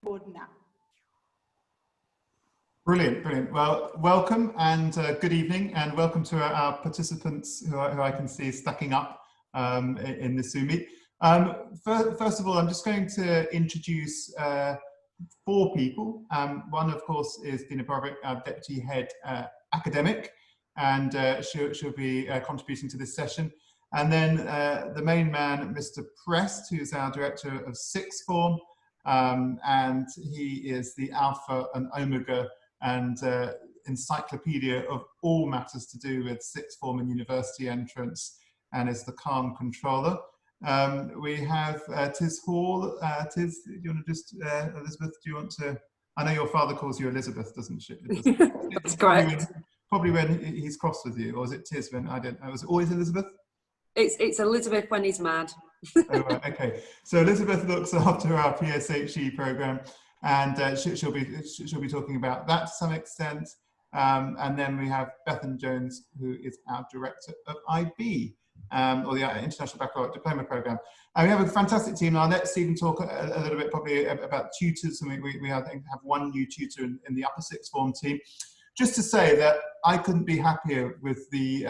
board now. Brilliant, brilliant. Well, welcome and good evening, and welcome to our participants who I can see stacking up in the Zoom meet. First of all, I'm just going to introduce four people. One, of course, is Dina Borovic, our Deputy Head Academic, and she'll be contributing to this session. And then the main man, Mr. Prest, who's our Director of Sixth Form, and he is the alpha and omega and encyclopedia of all matters to do with sixth form and university entrance, and is the calm controller. We have Tiz Hall. Tiz, do you want to just, Elizabeth, do you want to, I know your father calls you Elizabeth, doesn't she? That's correct. Probably when he's cross with you, or is it Tiz when, I don't know, was it always Elizabeth? It's Elizabeth when he's mad. Oh, right, okay. So Elizabeth looks after our PSHE programme, and she'll be talking about that to some extent. And then we have Bethan Jones, who is our Director of IB, or the International Baccalaureate Diploma Programme. And we have a fantastic team. I'll let Stephen talk a little bit probably about tutors, and we I think have one new tutor in the upper sixth form team. Just to say that I couldn't be happier with the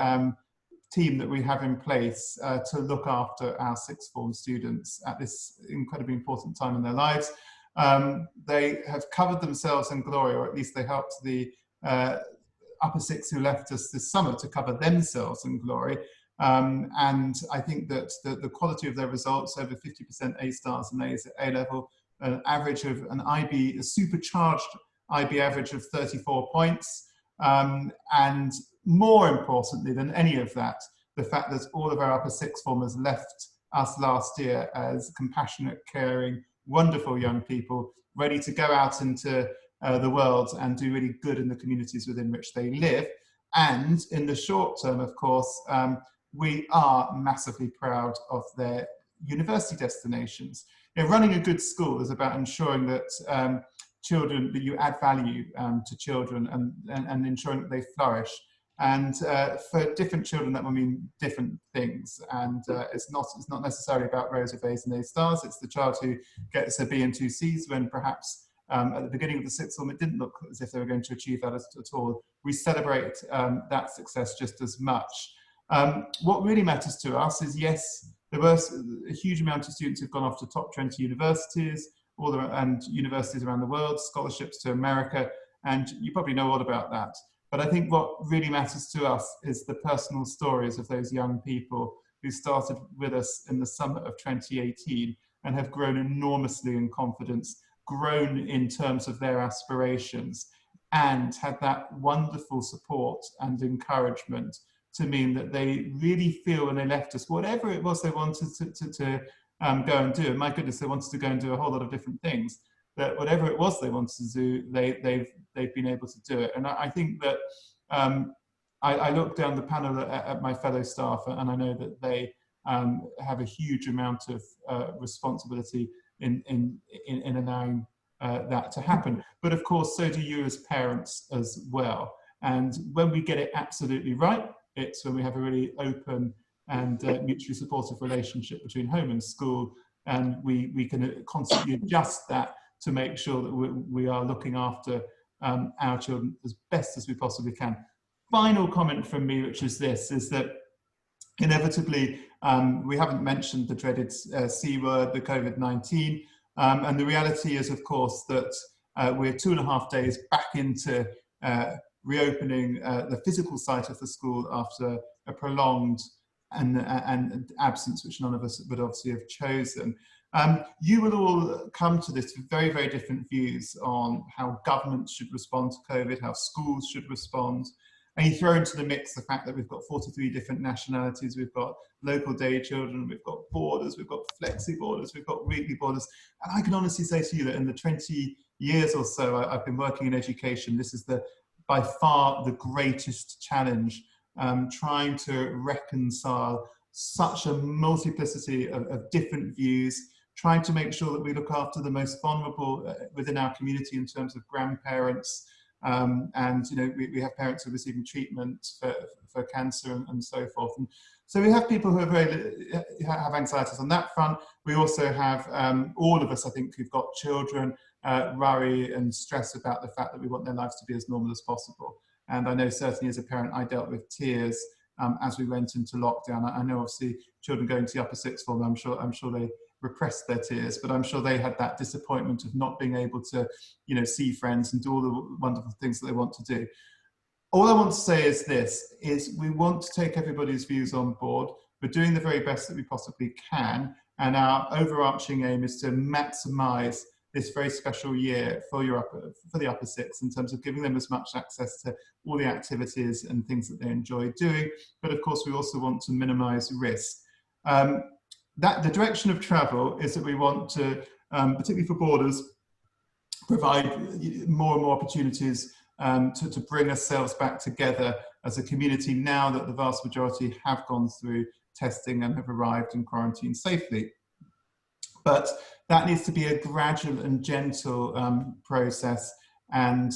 team that we have in place to look after our sixth form students at this incredibly important time in their lives. They have covered themselves in glory, or at least they helped the upper six who left us this summer to cover themselves in glory. And I think that the quality of their results, over 50% A stars and A's at A level, an average of an IB, a supercharged IB average of 34 points. And more importantly than any of that, the fact that all of our upper sixth formers left us last year as compassionate, caring, wonderful young people, ready to go out into the world and do really good in the communities within which they live. And in the short term, of course, we are massively proud of their university destinations. You know, running a good school is about ensuring that children, that you add value to children and ensuring that they flourish. And for different children, that will mean different things. And it's not necessarily about rows of A's and A stars. It's the child who gets a B and two C's when perhaps at the beginning of the sixth form, it didn't look as if they were going to achieve that at all. We celebrate that success just as much. What really matters to us is, yes, there were a huge amount of students who've gone off to top 20 universities, and universities around the world, scholarships to America, and you probably know all about that. But I think what really matters to us is the personal stories of those young people who started with us in the summer of 2018 and have grown enormously in confidence, grown in terms of their aspirations, and had that wonderful support and encouragement to mean that they really feel when they left us, whatever it was they wanted to go and do, and my goodness, they wanted to go and do a whole lot of different things, that whatever it was they wanted to do, they've been able to do it. And I think that I look down the panel at my fellow staff, and I know that they have a huge amount of responsibility in allowing that to happen. But of course, so do you as parents as well. And when we get it absolutely right, it's when we have a really open and mutually supportive relationship between home and school, and we can constantly adjust that to make sure that we are looking after our children as best as we possibly can. Final comment from me, which is this, is that inevitably we haven't mentioned the dreaded C word, the COVID-19, and the reality is, of course, that we're 2.5 days back into reopening the physical site of the school after a prolonged and absence, which none of us would obviously have chosen. You will all come to this with very, very different views on how governments should respond to COVID, how schools should respond. And you throw into the mix the fact that we've got 43 different nationalities, we've got local day children, we've got borders, we've got flexi borders, we've got weekly borders. And I can honestly say to you that in the 20 years or so I've been working in education, this is by far the greatest challenge, trying to reconcile such a multiplicity of different views, trying to make sure that we look after the most vulnerable within our community in terms of grandparents, and you know, we have parents who are receiving treatment for cancer and so forth. And so we have people who are have anxieties on that front. We also have all of us, I think, who've got children, worry and stress about the fact that we want their lives to be as normal as possible. And I know certainly as a parent, I dealt with tears as we went into lockdown. I know obviously children going to the upper sixth form, I'm sure they repressed their tears, but I'm sure they had that disappointment of not being able to, see friends and do all the wonderful things that they want to do. All I want to say is this, is we want to take everybody's views on board. We're doing the very best that we possibly can. And our overarching aim is to maximise this very special year for the upper sixth in terms of giving them as much access to all the activities and things that they enjoy doing. But of course, we also want to minimise risk. The direction of travel is that we want to, particularly for borders, provide more and more opportunities to bring ourselves back together as a community now that the vast majority have gone through testing and have arrived in quarantine safely. But that needs to be a gradual and gentle process, and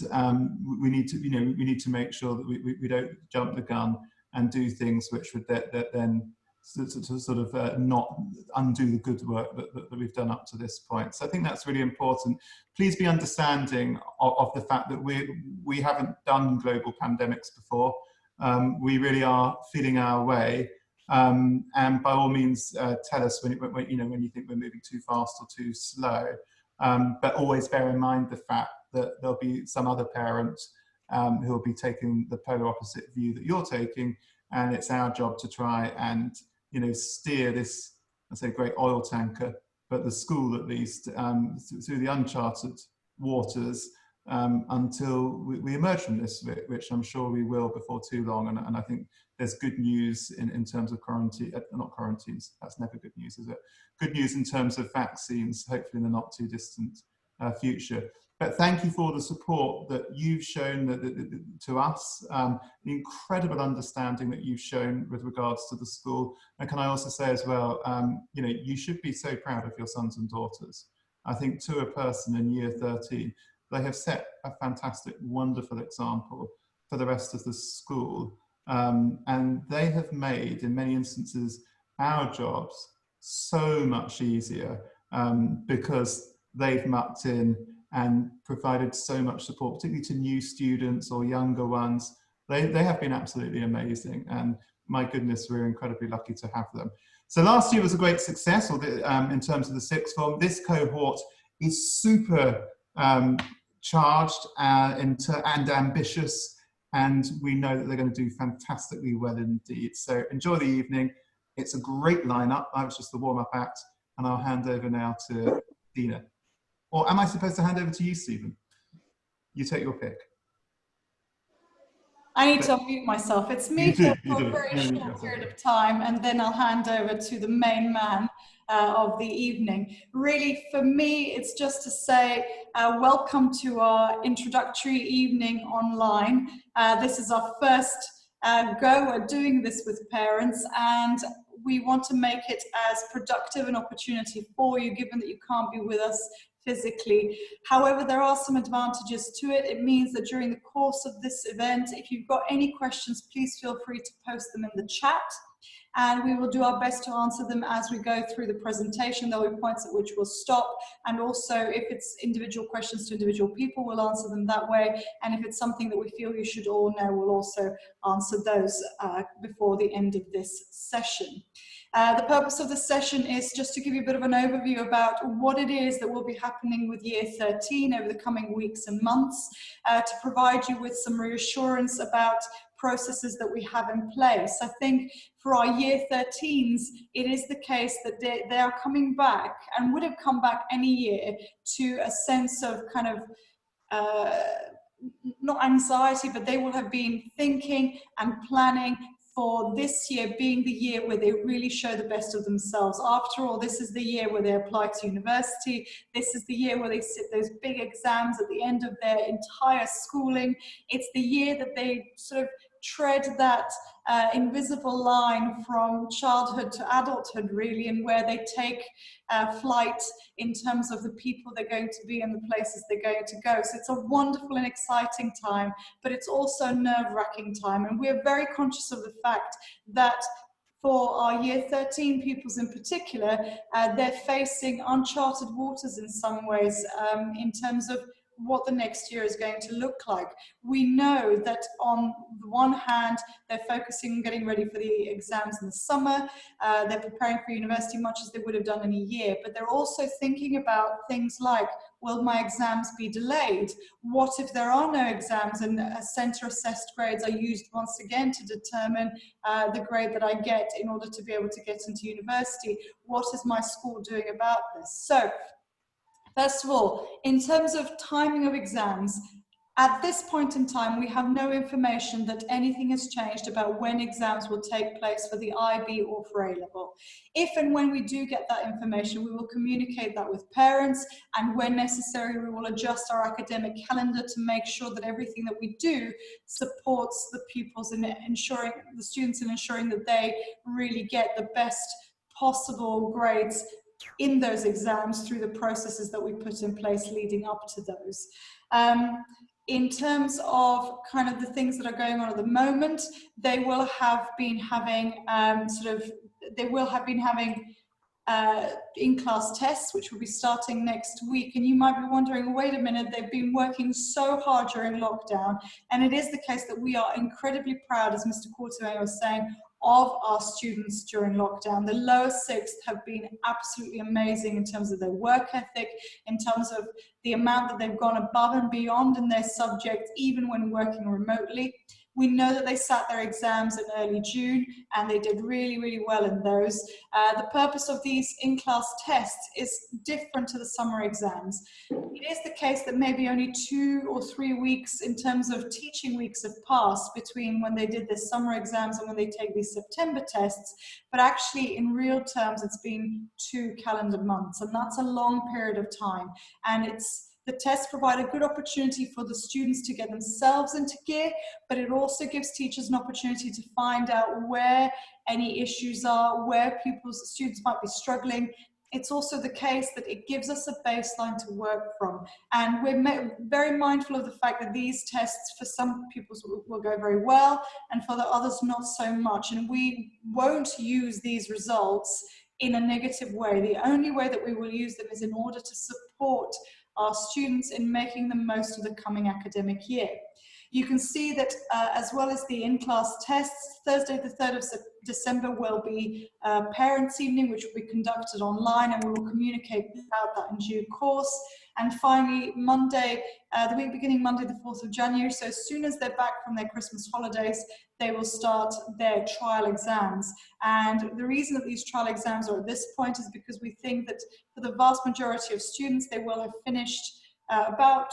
we need to make sure that we don't jump the gun and do things which would then sort of not undo the good work that we've done up to this point. So I think that's really important. Please be understanding of the fact that we haven't done global pandemics before. We really are feeling our way. And by all means, tell us when you think we're moving too fast or too slow. But always bear in mind the fact that there'll be some other parent who will be taking the polar opposite view that you're taking, and it's our job to try and steer this, I say, great oil tanker, but the school at least through the uncharted waters until we emerge from this, which I'm sure we will before too long. And I think there's good news in terms of quarantine, not quarantines, that's never good news, is it? Good news in terms of vaccines, hopefully in the not too distant future. But thank you for the support that you've shown to us, the incredible understanding that you've shown with regards to the school. And can I also say as well, you should be so proud of your sons and daughters. I think to a person in year 13, they have set a fantastic, wonderful example for the rest of the school. And they have made, in many instances, our jobs so much easier because they've mucked in and provided so much support, particularly to new students or younger ones. They have been absolutely amazing. And my goodness, we're incredibly lucky to have them. So last year was a great success in terms of the sixth form. This cohort is super charged and ambitious, and we know that they're going to do fantastically well indeed. So enjoy the evening. It's a great lineup. I was just the warm-up act, and I'll hand over now to Dina. Or am I supposed to hand over to you, Stephen? You take your pick. I need to unmute myself. It's me for a very short period of time, and then I'll hand over to the main man of the evening. Really, for me, it's just to say welcome to our introductory evening online. This is our first go at doing this with parents, and we want to make it as productive an opportunity for you, given that you can't be with us physically. However, there are some advantages to it. It means that during the course of this event, if you've got any questions, please feel free to post them in the chat, and we will do our best to answer them as we go through the presentation. There will be points at which we'll stop, and also if it's individual questions to individual people, we'll answer them that way, and if it's something that we feel you should all know, we'll also answer those before the end of this session. The purpose of the session is just to give you a bit of an overview about what it is that will be happening with year 13 over the coming weeks and months, to provide you with some reassurance about processes that we have in place. I think for our year 13s, it is the case that they are coming back, and would have come back any year, to a sense of kind of not anxiety, but they will have been thinking and planning for this year being the year where they really show the best of themselves. After all, this is the year where they apply to university. This is the year where they sit those big exams at the end of their entire schooling. It's the year that they sort of tread that invisible line from childhood to adulthood, really, and where they take flight in terms of the people they're going to be and the places they're going to go. So it's a wonderful and exciting time, but it's also a nerve-wracking time. And we're very conscious of the fact that for our year 13 pupils in particular, they're facing uncharted waters in some ways in terms of what the next year is going to look like. We know that on the one hand, they're focusing on getting ready for the exams in the summer. They're preparing for university much as they would have done in a year, but they're also thinking about things like, will my exams be delayed? What if there are no exams and centre assessed grades are used once again to determine the grade that I get in order to be able to get into university? What is my school doing about this? So, first of all, in terms of timing of exams, at this point in time, we have no information that anything has changed about when exams will take place for the IB or for A-level. If and when we do get that information, we will communicate that with parents, and when necessary, we will adjust our academic calendar to make sure that everything that we do supports the pupils in ensuring, the students in ensuring that they really get the best possible grades in those exams through the processes that we put in place leading up to those. In terms of kind of the things that are going on at the moment, they will have been having in-class tests, which will be starting next week. And you might be wondering, wait a minute, they've been working so hard during lockdown. And it is the case that we are incredibly proud, as Mr. Courtemain was saying, of our students during lockdown. The lower 6th have been absolutely amazing in terms of their work ethic, in terms of the amount that they've gone above and beyond in their subject, even when working remotely. We know that they sat their exams in early June and they did really, really well in those. The purpose of these in-class tests is different to the summer exams. It is the case that maybe only 2 or 3 weeks in terms of teaching weeks have passed between when they did their summer exams and when they take these September tests, but actually in real terms it's been 2 calendar months, and that's a long period of time. And the tests provide a good opportunity for the students to get themselves into gear, but it also gives teachers an opportunity to find out where any issues are, where students might be struggling. It's also the case that it gives us a baseline to work from. And we're very mindful of the fact that these tests for some pupils will go very well and for the others not so much. And we won't use these results in a negative way. The only way that we will use them is in order to support our students in making the most of the coming academic year. You can see that as well as the in-class tests, Thursday the 3rd of December will be Parents' Evening, which will be conducted online, and we will communicate about that in due course. And finally, Monday, the week beginning Monday the 4th of January, so as soon as they're back from their Christmas holidays, they will start their trial exams. And the reason that these trial exams are at this point is because we think that for the vast majority of students, they will have finished about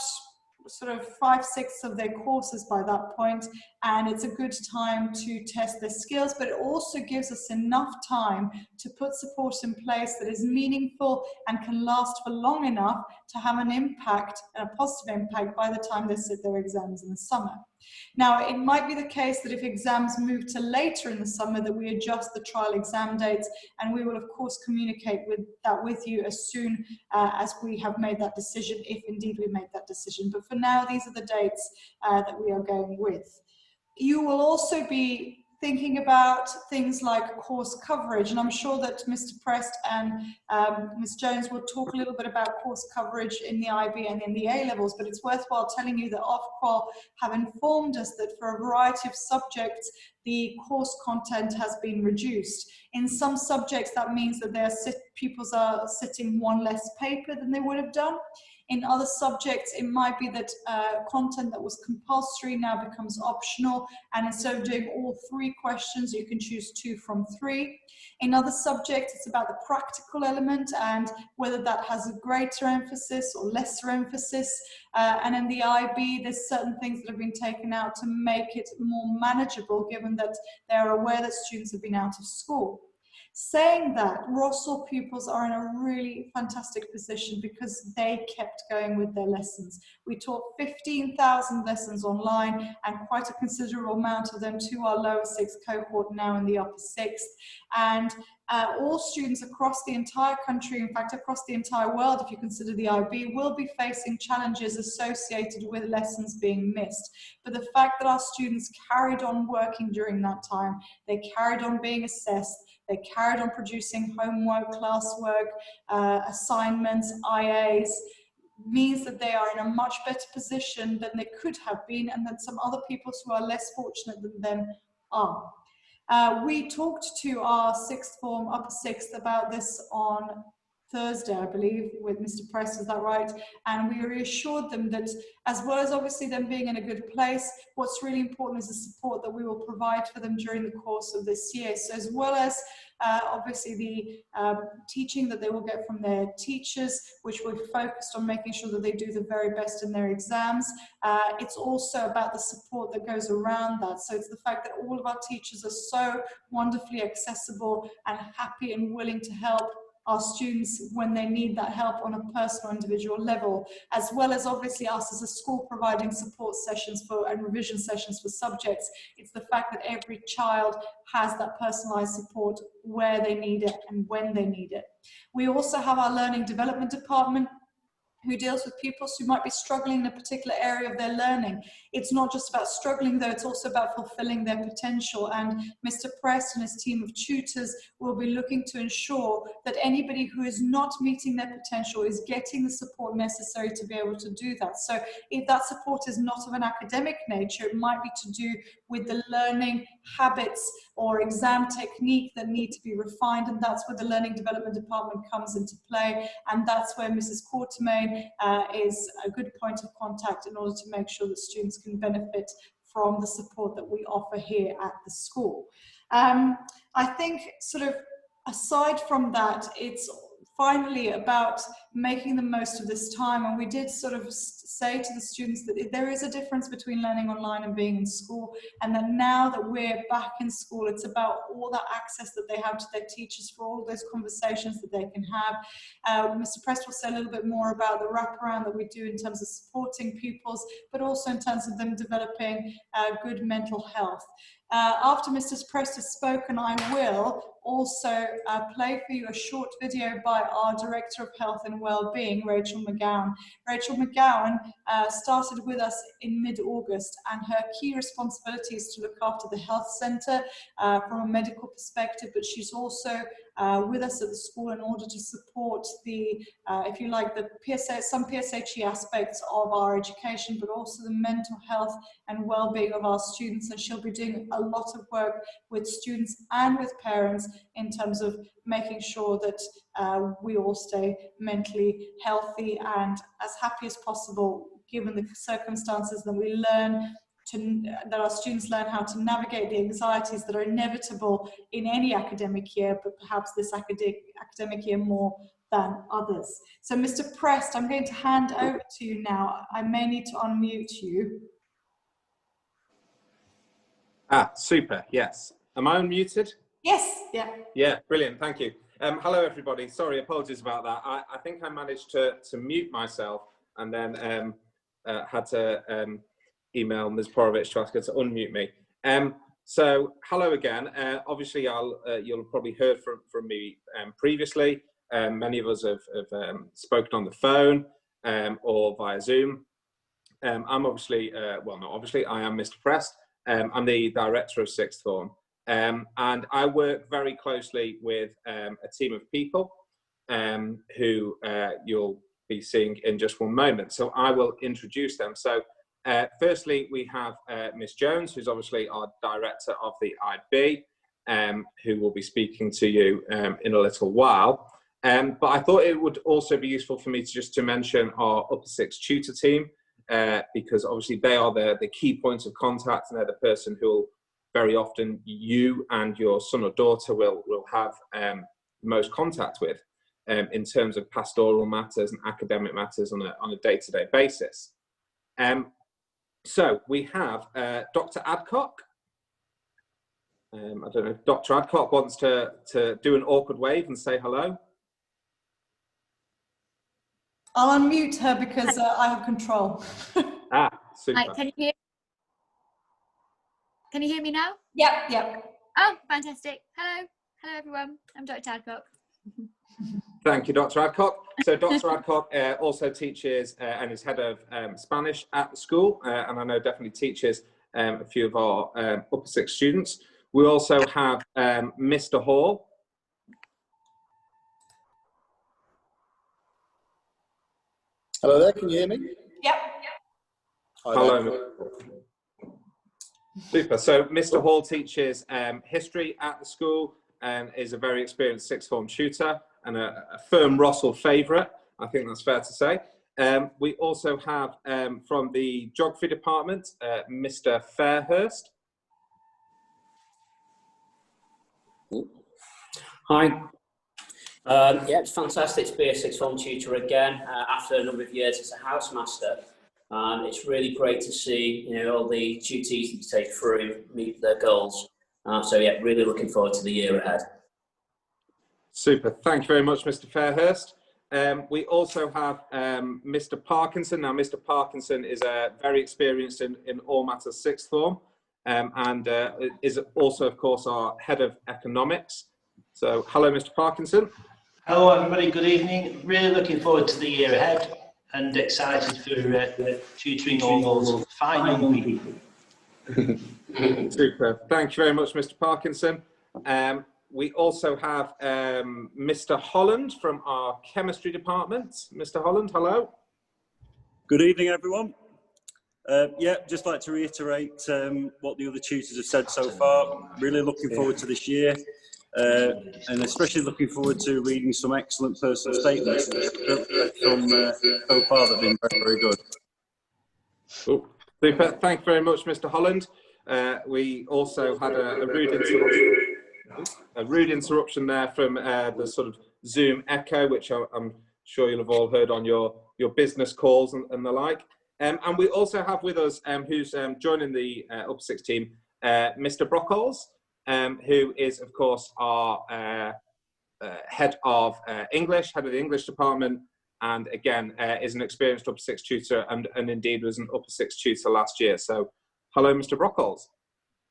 sort of 5/6 of their courses by that point, and it's a good time to test their skills, but it also gives us enough time to put support in place that is meaningful and can last for long enough to have an impact, a positive impact, by the time they sit their exams in the summer. Now, it might be the case that if exams move to later in the summer, that we adjust the trial exam dates, and we will of course communicate with you as soon as we have made that decision, if indeed we make that decision. But for now, these are the dates that we are going with. You will also be thinking about things like course coverage, and I'm sure that Mr. Prest and Ms. Jones will talk a little bit about course coverage in the IB and in the A-levels, but it's worthwhile telling you that Ofqual have informed us that for a variety of subjects, the course content has been reduced. In some subjects, that means that pupils are sitting 1 less paper than they would have done. In other subjects, it might be that content that was compulsory now becomes optional, and instead of doing all 3 questions, you can choose 2 from 3. In other subjects, it's about the practical element and whether that has a greater emphasis or lesser emphasis. And in the IB, there's certain things that have been taken out to make it more manageable, given that they're aware that students have been out of school. Saying that, Rossall pupils are in a really fantastic position because they kept going with their lessons. We taught 15,000 lessons online and quite a considerable amount of them to our lower sixth cohort now in the upper sixth. And all students across the entire country, in fact across the entire world if you consider the IB, will be facing challenges associated with lessons being missed. But the fact that our students carried on working during that time, they carried on being assessed, they carried on producing homework, classwork, assignments, IAs, means that they are in a much better position than they could have been, and that some other people who are less fortunate than them are. We talked to our sixth form, upper sixth, about this on Thursday, I believe, with Mr. Press, is that right? And we reassured them that, as well as obviously them being in a good place, what's really important is the support that we will provide for them during the course of this year. So as well as obviously the teaching that they will get from their teachers, which we're focused on making sure that they do the very best in their exams, it's also about the support that goes around that. So it's the fact that all of our teachers are so wonderfully accessible and happy and willing to help our students when they need that help on a personal individual level, as well as obviously us as a school providing support sessions for and revision sessions for subjects. It's the fact that every child has that personalized support where they need it and when they need it. We also have our learning development department, who deals with pupils who might be struggling in a particular area of their learning. It's not just about struggling though, it's also about fulfilling their potential. And Mr. Prest and his team of tutors will be looking to ensure that anybody who is not meeting their potential is getting the support necessary to be able to do that. So if that support is not of an academic nature, it might be to do with the learning habits or exam technique that need to be refined, and that's where the learning development department comes into play, and that's where Mrs. Quartermain is a good point of contact in order to make sure that students can benefit from the support that we offer here at the school. I think sort of aside from that, it's finally about making the most of this time, and we did sort of say to the students that there is a difference between learning online and being in school, and that now that we're back in school, it's about all that access that they have to their teachers for all those conversations that they can have. Mr. Prest will say a little bit more about the wraparound that we do in terms of supporting pupils, but also in terms of them developing good mental health. After Mr. Prest has spoken, I will also play for you a short video by our Director of Health and Wellbeing, Rachel McGowan. Rachel McGowan started with us in mid-August, and her key responsibility is to look after the health centre from a medical perspective, but she's also with us at the school in order to support the, if you like, the some PSHE aspects of our education, but also the mental health and well-being of our students. And she'll be doing a lot of work with students and with parents in terms of making sure that we all stay mentally healthy and as happy as possible, given the circumstances that we learn that our students learn how to navigate the anxieties that are inevitable in any academic year, but perhaps this academic year more than others. So Mr. Prest, I'm going to hand over to you now. I may need to unmute you. Ah, super, yes. Am I unmuted? Yes, yeah. Yeah, brilliant, thank you. Hello everybody, sorry, apologies about that. I think I managed to mute myself and then had to email Ms. Porovich to ask her to unmute me. So hello again. Obviously, you'll probably heard from me previously. Many of us have spoken on the phone or via Zoom. I'm obviously, well, not obviously, I am Mr. Prest. I'm the director of sixth form, and I work very closely with a team of people who you'll be seeing in just one moment. So I will introduce them. So firstly, we have Miss Jones, who's obviously our director of the IB, who will be speaking to you in a little while. But I thought it would also be useful for me to mention our upper sixth tutor team, because obviously they are the key points of contact, and they're the person who will very often you and your son or daughter will have most contact with in terms of pastoral matters and academic matters on a day-to-day basis. So we have Dr. Adcock. I don't know if Dr. Adcock wants to do an awkward wave and say hello. I'll unmute her because I have control. Super. Hi, can you hear me now? Yep. Oh, fantastic. Hello everyone. I'm Dr. Adcock. Thank you, Dr. Adcock. So Dr. Adcock also teaches and is head of Spanish at the school, and I know definitely teaches a few of our upper sixth students. We also have Mr. Hall. Hello there, can you hear me? Yep. Hello. Super. So Mr. Hall teaches history at the school and is a very experienced sixth form tutor and a firm Rossall favourite. I think that's fair to say. We also have from the geography department, Mr. Fairhurst. Hi. Yeah, it's fantastic to be a sixth form tutor again after a number of years as a housemaster. It's really great to see, you know, all the tutees that you take through meet their goals. So yeah, really looking forward to the year ahead. Super. Thank you very much, Mr. Fairhurst. We also have Mr. Parkinson. Now, Mr. Parkinson is very experienced in all matters sixth form and is also, of course, our head of economics. So, hello, Mr. Parkinson. Hello, everybody. Good evening. Really looking forward to the year ahead and excited for tutoring all those fine young people. Super. Thank you very much, Mr. Parkinson. We also have Mr. Holland from our chemistry department. Mr. Holland, hello. Good evening, everyone. Yeah, just like to reiterate what the other tutors have said so far. Really looking forward to this year, and especially looking forward to reading some excellent personal statements from so far that have been very, very good. Oh, super. Thank you very much, Mr. Holland. We also had a rude interruption there from the sort of Zoom echo, which I'm sure you'll have all heard on your business calls and the like. And we also have with us, who's joining the Upper Sixth team, Mr. Brockles, who is, of course, our head of English, head of the English department, and again, is an experienced Upper Sixth tutor and indeed was an Upper Sixth tutor last year. So, hello, Mr. Brockles.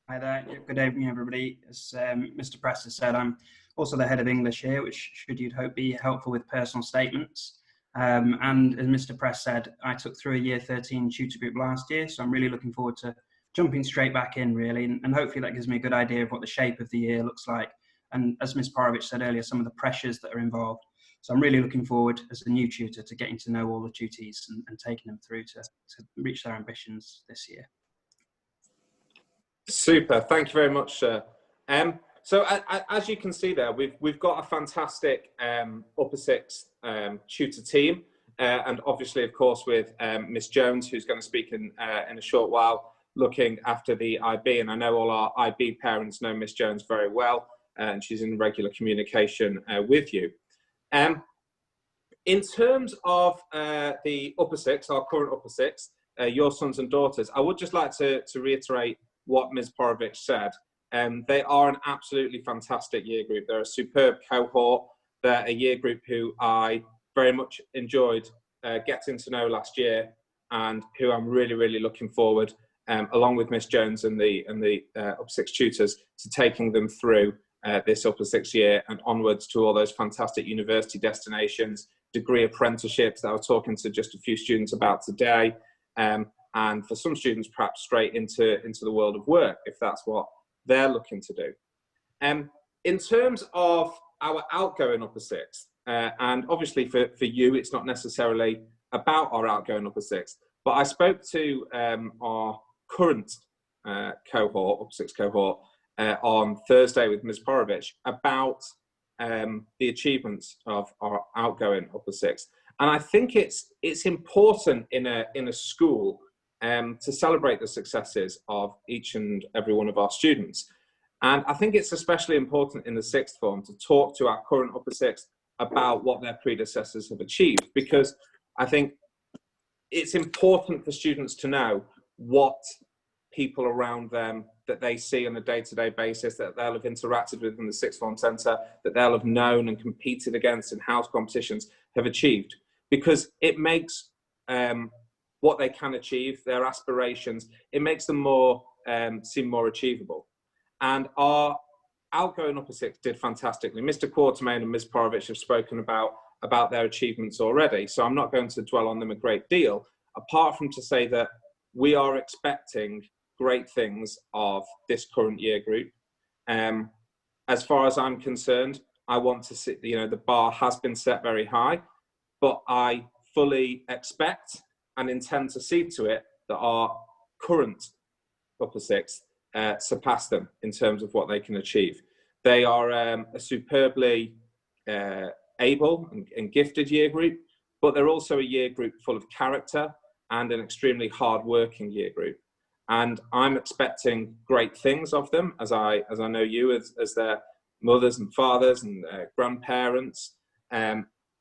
Hi there. Good evening, everybody. As Mr. Presser said, I'm also the head of English here, which should you'd hope be helpful with personal statements. And as Mr. Press said, I took through a year 13 tutor group last year, so I'm really looking forward to jumping straight back in, really, and hopefully that gives me a good idea of what the shape of the year looks like. And as Ms. Porovich said earlier, some of the pressures that are involved. So I'm really looking forward as a new tutor to getting to know all the tutees and taking them through to reach their ambitions this year. Super, thank you very much, sir. So as you can see there, we've got a fantastic Upper Sixth tutor team, and obviously, of course, with Miss Jones, who's going to speak in a short while, looking after the IB. And I know all our IB parents know Miss Jones very well, and she's in regular communication with you. In terms of the Upper Sixth, our current Upper Sixth, your sons and daughters, I would just like to reiterate what Ms. Porovich said. They are an absolutely fantastic year group. They're a superb cohort. They're a year group who I very much enjoyed getting to know last year, and who I'm really, really looking forward, along with Miss Jones and the Upper Sixth tutors, to taking them through this Upper Sixth year and onwards to all those fantastic university destinations, degree apprenticeships that I was talking to just a few students about today, and for some students perhaps straight into the world of work, if that's what they're looking to do. In terms of our outgoing Upper Sixth, and obviously for you it's not necessarily about our outgoing Upper Sixth, but I spoke to our current cohort, Upper Sixth cohort, on Thursday with Ms. Porovich about the achievements of our outgoing Upper Sixth. And I think it's important in a school to celebrate the successes of each and every one of our students. And I think it's especially important in the sixth form to talk to our current Upper Sixth about what their predecessors have achieved, because I think it's important for students to know what people around them that they see on a day-to-day basis, that they'll have interacted with in the sixth form centre, that they'll have known and competed against in house competitions, have achieved. Because it makes what they can achieve, their aspirations, it makes them more seem more achievable. And our outgoing upper six did fantastically. Mr. Quartermain and Ms. Porovich have spoken about their achievements already, so I'm not going to dwell on them a great deal, apart from to say that we are expecting great things of this current year group. As far as I'm concerned, I want to see, you know, the bar has been set very high, but I fully expect and intend to see to it that our current upper sixth surpass them in terms of what they can achieve. They are a superbly able and gifted year group, but they're also a year group full of character and an extremely hard-working year group. And I'm expecting great things of them, as I know you as their mothers and fathers and grandparents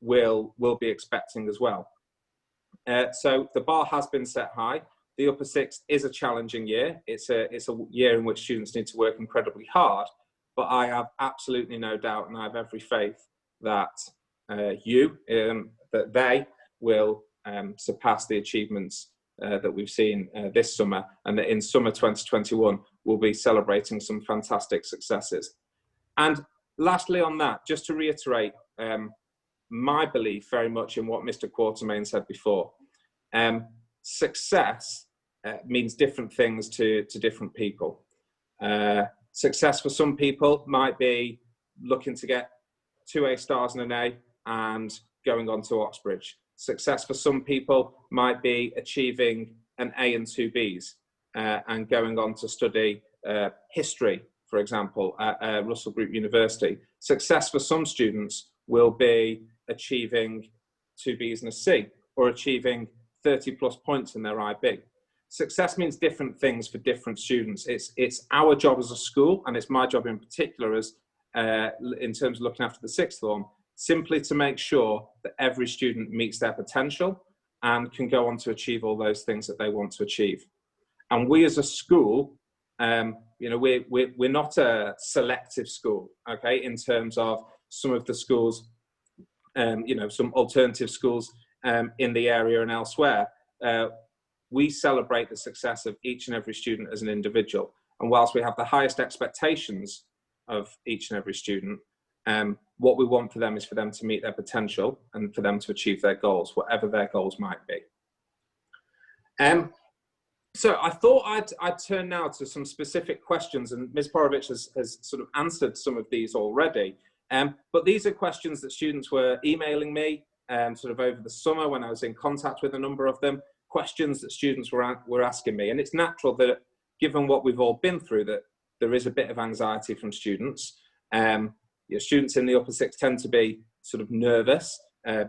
will be expecting as well. So the bar has been set high. The upper sixth is a challenging year. It's a year in which students need to work incredibly hard, but I have absolutely no doubt, and I have every faith that that they will surpass the achievements that we've seen this summer, and that in summer 2021 we'll be celebrating some fantastic successes. And lastly on that, just to reiterate my belief very much in what Mr. Quartermain said before, success means different things to different people. Success for some people might be looking to get 2 A stars and an A and going on to Oxbridge. Success for some people might be achieving an A and 2 Bs and going on to study history, for example, at Rossall Group University. Success for some students will be achieving 2 Bs and a C, or achieving 30 plus points in their IB. Success means different things for different students. It's our job as a school, and it's my job in particular as in terms of looking after the sixth form, simply to make sure that every student meets their potential and can go on to achieve all those things that they want to achieve. And we as a school, you know, we're not a selective school, okay, in terms of some of the schools, you know, some alternative schools in the area and elsewhere. We celebrate the success of each and every student as an individual. And whilst we have the highest expectations of each and every student, what we want for them is for them to meet their potential and for them to achieve their goals, whatever their goals might be. So I thought I'd turn now to some specific questions, and Ms. Porovich has sort of answered some of these already. But these are questions that students were emailing me sort of over the summer when I was in contact with a number of them, questions that students were asking me. And it's natural that, given what we've all been through, that there is a bit of anxiety from students. Students in the upper sixth tend to be sort of nervous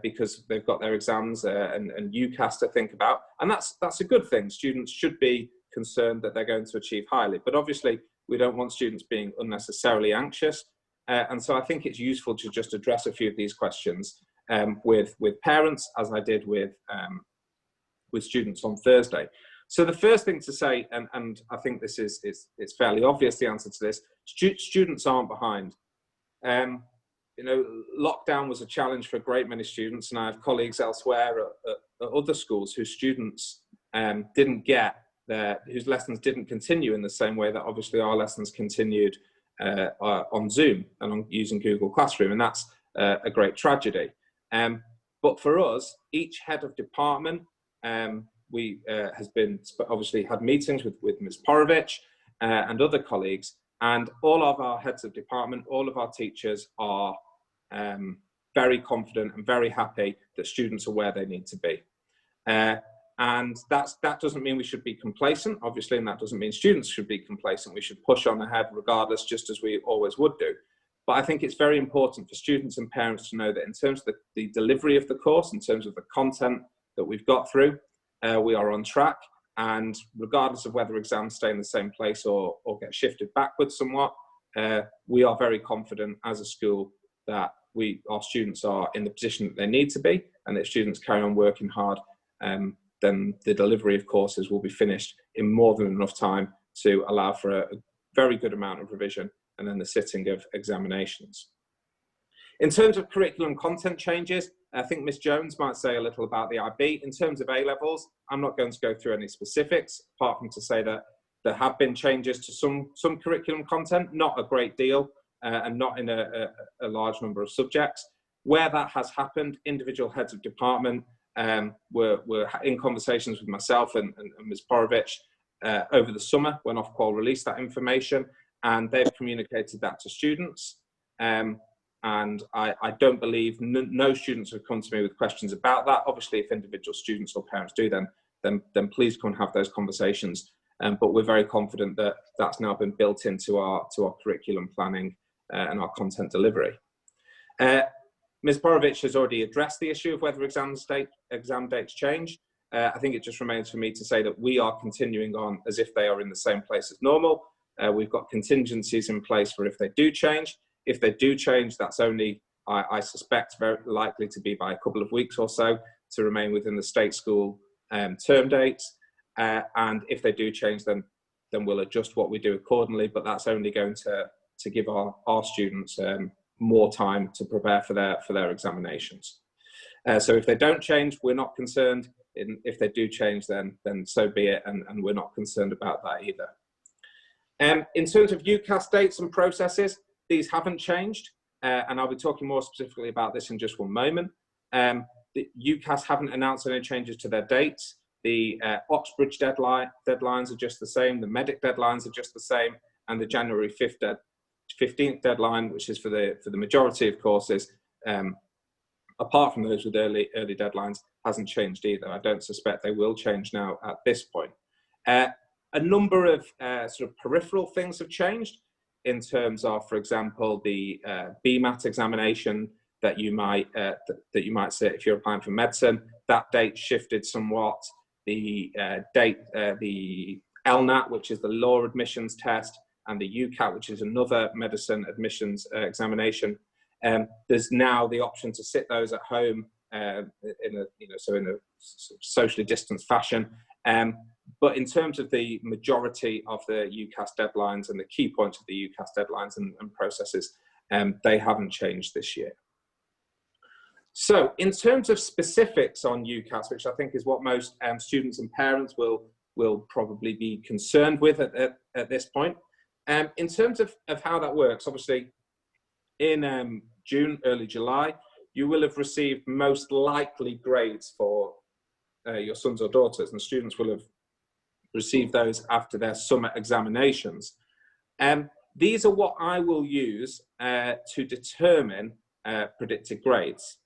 because they've got their exams and UCAS to think about. And that's a good thing. Students should be concerned that they're going to achieve highly. But obviously, we don't want students being unnecessarily anxious. And so I think it's useful to just address a few of these questions with parents, as I did with students on Thursday. So the first thing to say, and I think this is fairly obvious, the answer to this, students aren't behind. You know, lockdown was a challenge for a great many students, and I have colleagues elsewhere at other schools whose students didn't get whose lessons didn't continue in the same way that obviously our lessons continued on Zoom and on using Google Classroom, and that's a great tragedy. But for us, each head of department has been obviously had meetings with Ms. Porovich and other colleagues, and all of our heads of department, all of our teachers are very confident and very happy that students are where they need to be. And that doesn't mean we should be complacent, obviously, and that doesn't mean students should be complacent. We should push on ahead regardless, just as we always would do. But I think it's very important for students and parents to know that in terms of the delivery of the course, in terms of the content that we've got through, we are on track. And regardless of whether exams stay in the same place or get shifted backwards somewhat, we are very confident as a school that our students are in the position that they need to be, and that students carry on working hard the delivery of courses will be finished in more than enough time to allow for a very good amount of revision and then the sitting of examinations. In terms of curriculum content changes, I think Ms Jones might say a little about the IB. In terms of A-levels, I'm not going to go through any specifics, apart from to say that there have been changes to some curriculum content, not a great deal, and not in a large number of subjects. Where that has happened, individual heads of department were in conversations with myself and Ms Porovich over the summer when Ofqual released that information, and they've communicated that to students. And I don't believe no students have come to me with questions about that. Obviously, if individual students or parents do, then please come and have those conversations. But we're very confident that that's now been built into our curriculum planning and our content delivery. Ms Porovich has already addressed the issue of whether exam dates change. I think it just remains for me to say that we are continuing on as if they are in the same place as normal. We've got contingencies in place for if they do change. If they do change, that's only, I suspect, very likely to be by a couple of weeks or so to remain within the state school term dates. And if they do change, then we'll adjust what we do accordingly. But that's only going to give our students more time to prepare for their examinations. So if they don't change, we're not concerned. If they do change, then so be it, and we're not concerned about that either. In terms of UCAS dates and processes, these haven't changed, and I'll be talking more specifically about this in just one moment. The UCAS haven't announced any changes to their dates. The Oxbridge deadlines are just the same, the Medic deadlines are just the same, and the January 15th deadline, which is for the majority of courses, apart from those with early deadlines, hasn't changed either. I don't suspect they will change now at this point. A number of sort of peripheral things have changed in terms of, for example, the BMAT examination that you might sit if you're applying for medicine. That date shifted somewhat. The the LNAT, which is the law admissions test, and the UCAT, which is another medicine admissions examination. There's now the option to sit those at home in a socially distanced fashion. But in terms of the majority of the UCAS deadlines and the key points of the UCAS deadlines and processes, they haven't changed this year. So in terms of specifics on UCAS, which I think is what most students and parents will probably be concerned with at this point, in terms of how that works, obviously in June, early July, you will have received most likely grades for your sons or daughters, and students will have received those after their summer examinations. These are what I will use to determine predicted grades.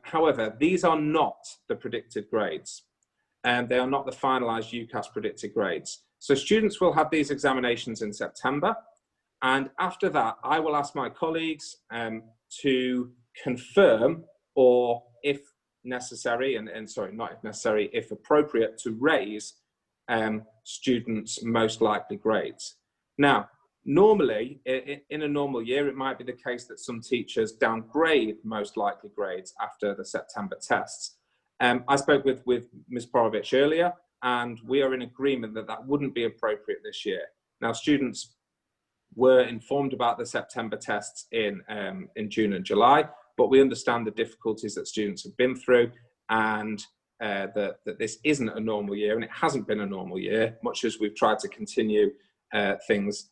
However, these are not the predicted grades, and they are not the finalised UCAS predicted grades. So students will have these examinations in September, and after that, I will ask my colleagues to confirm, or if necessary, and sorry, not if necessary, if appropriate, to raise students' most likely grades. Now, normally, in a normal year, it might be the case that some teachers downgrade most likely grades after the September tests. I spoke with Ms Porovich earlier, and we are in agreement that that wouldn't be appropriate this year. Now, students were informed about the September tests in June and July, but we understand the difficulties that students have been through, and that this isn't a normal year, and it hasn't been a normal year, much as we've tried to continue things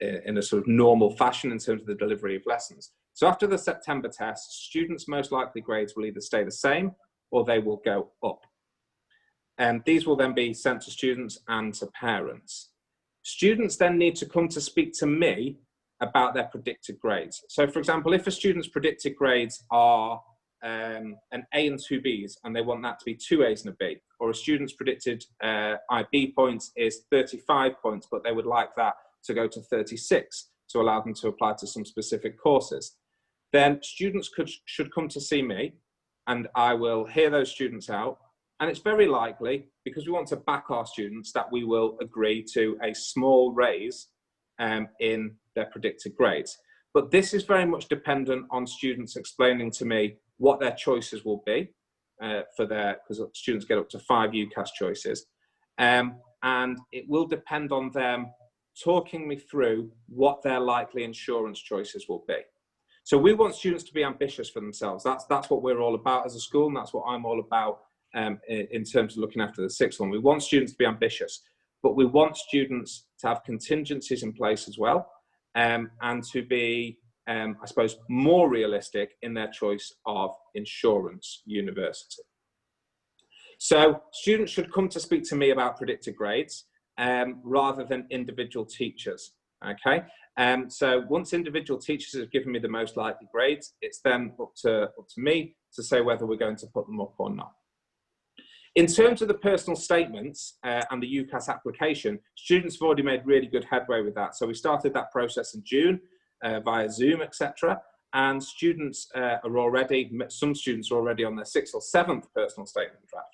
in a sort of normal fashion in terms of the delivery of lessons. So after the September tests, students' most likely grades will either stay the same or they will go up. And these will then be sent to students and to parents. Students then need to come to speak to me about their predicted grades. So for example, if a student's predicted grades are an A and two Bs, and they want that to be 2 A's and a B, or a student's predicted IB points is 35 points, but they would like that to go to 36 to allow them to apply to some specific courses, then students should come to see me, and I will hear those students out. And it's very likely, because we want to back our students, that we will agree to a small raise in their predicted grades. But this is very much dependent on students explaining to me what their choices will be. because students get up to 5 UCAS choices. And it will depend on them talking me through what their likely insurance choices will be. So we want students to be ambitious for themselves. That's what we're all about as a school, and that's what I'm all about in terms of looking after the 6th one. We want students to be ambitious, but we want students to have contingencies in place as well, and to be, I suppose, more realistic in their choice of insurance university. So students should come to speak to me about predicted grades rather than individual teachers, okay? So once individual teachers have given me the most likely grades, it's then up to me to say whether we're going to put them up or not. In terms of the personal statements and the UCAS application, students have already made really good headway with that. So we started that process in June via Zoom, etc. And students some students are already on their 6th or 7th personal statement draft.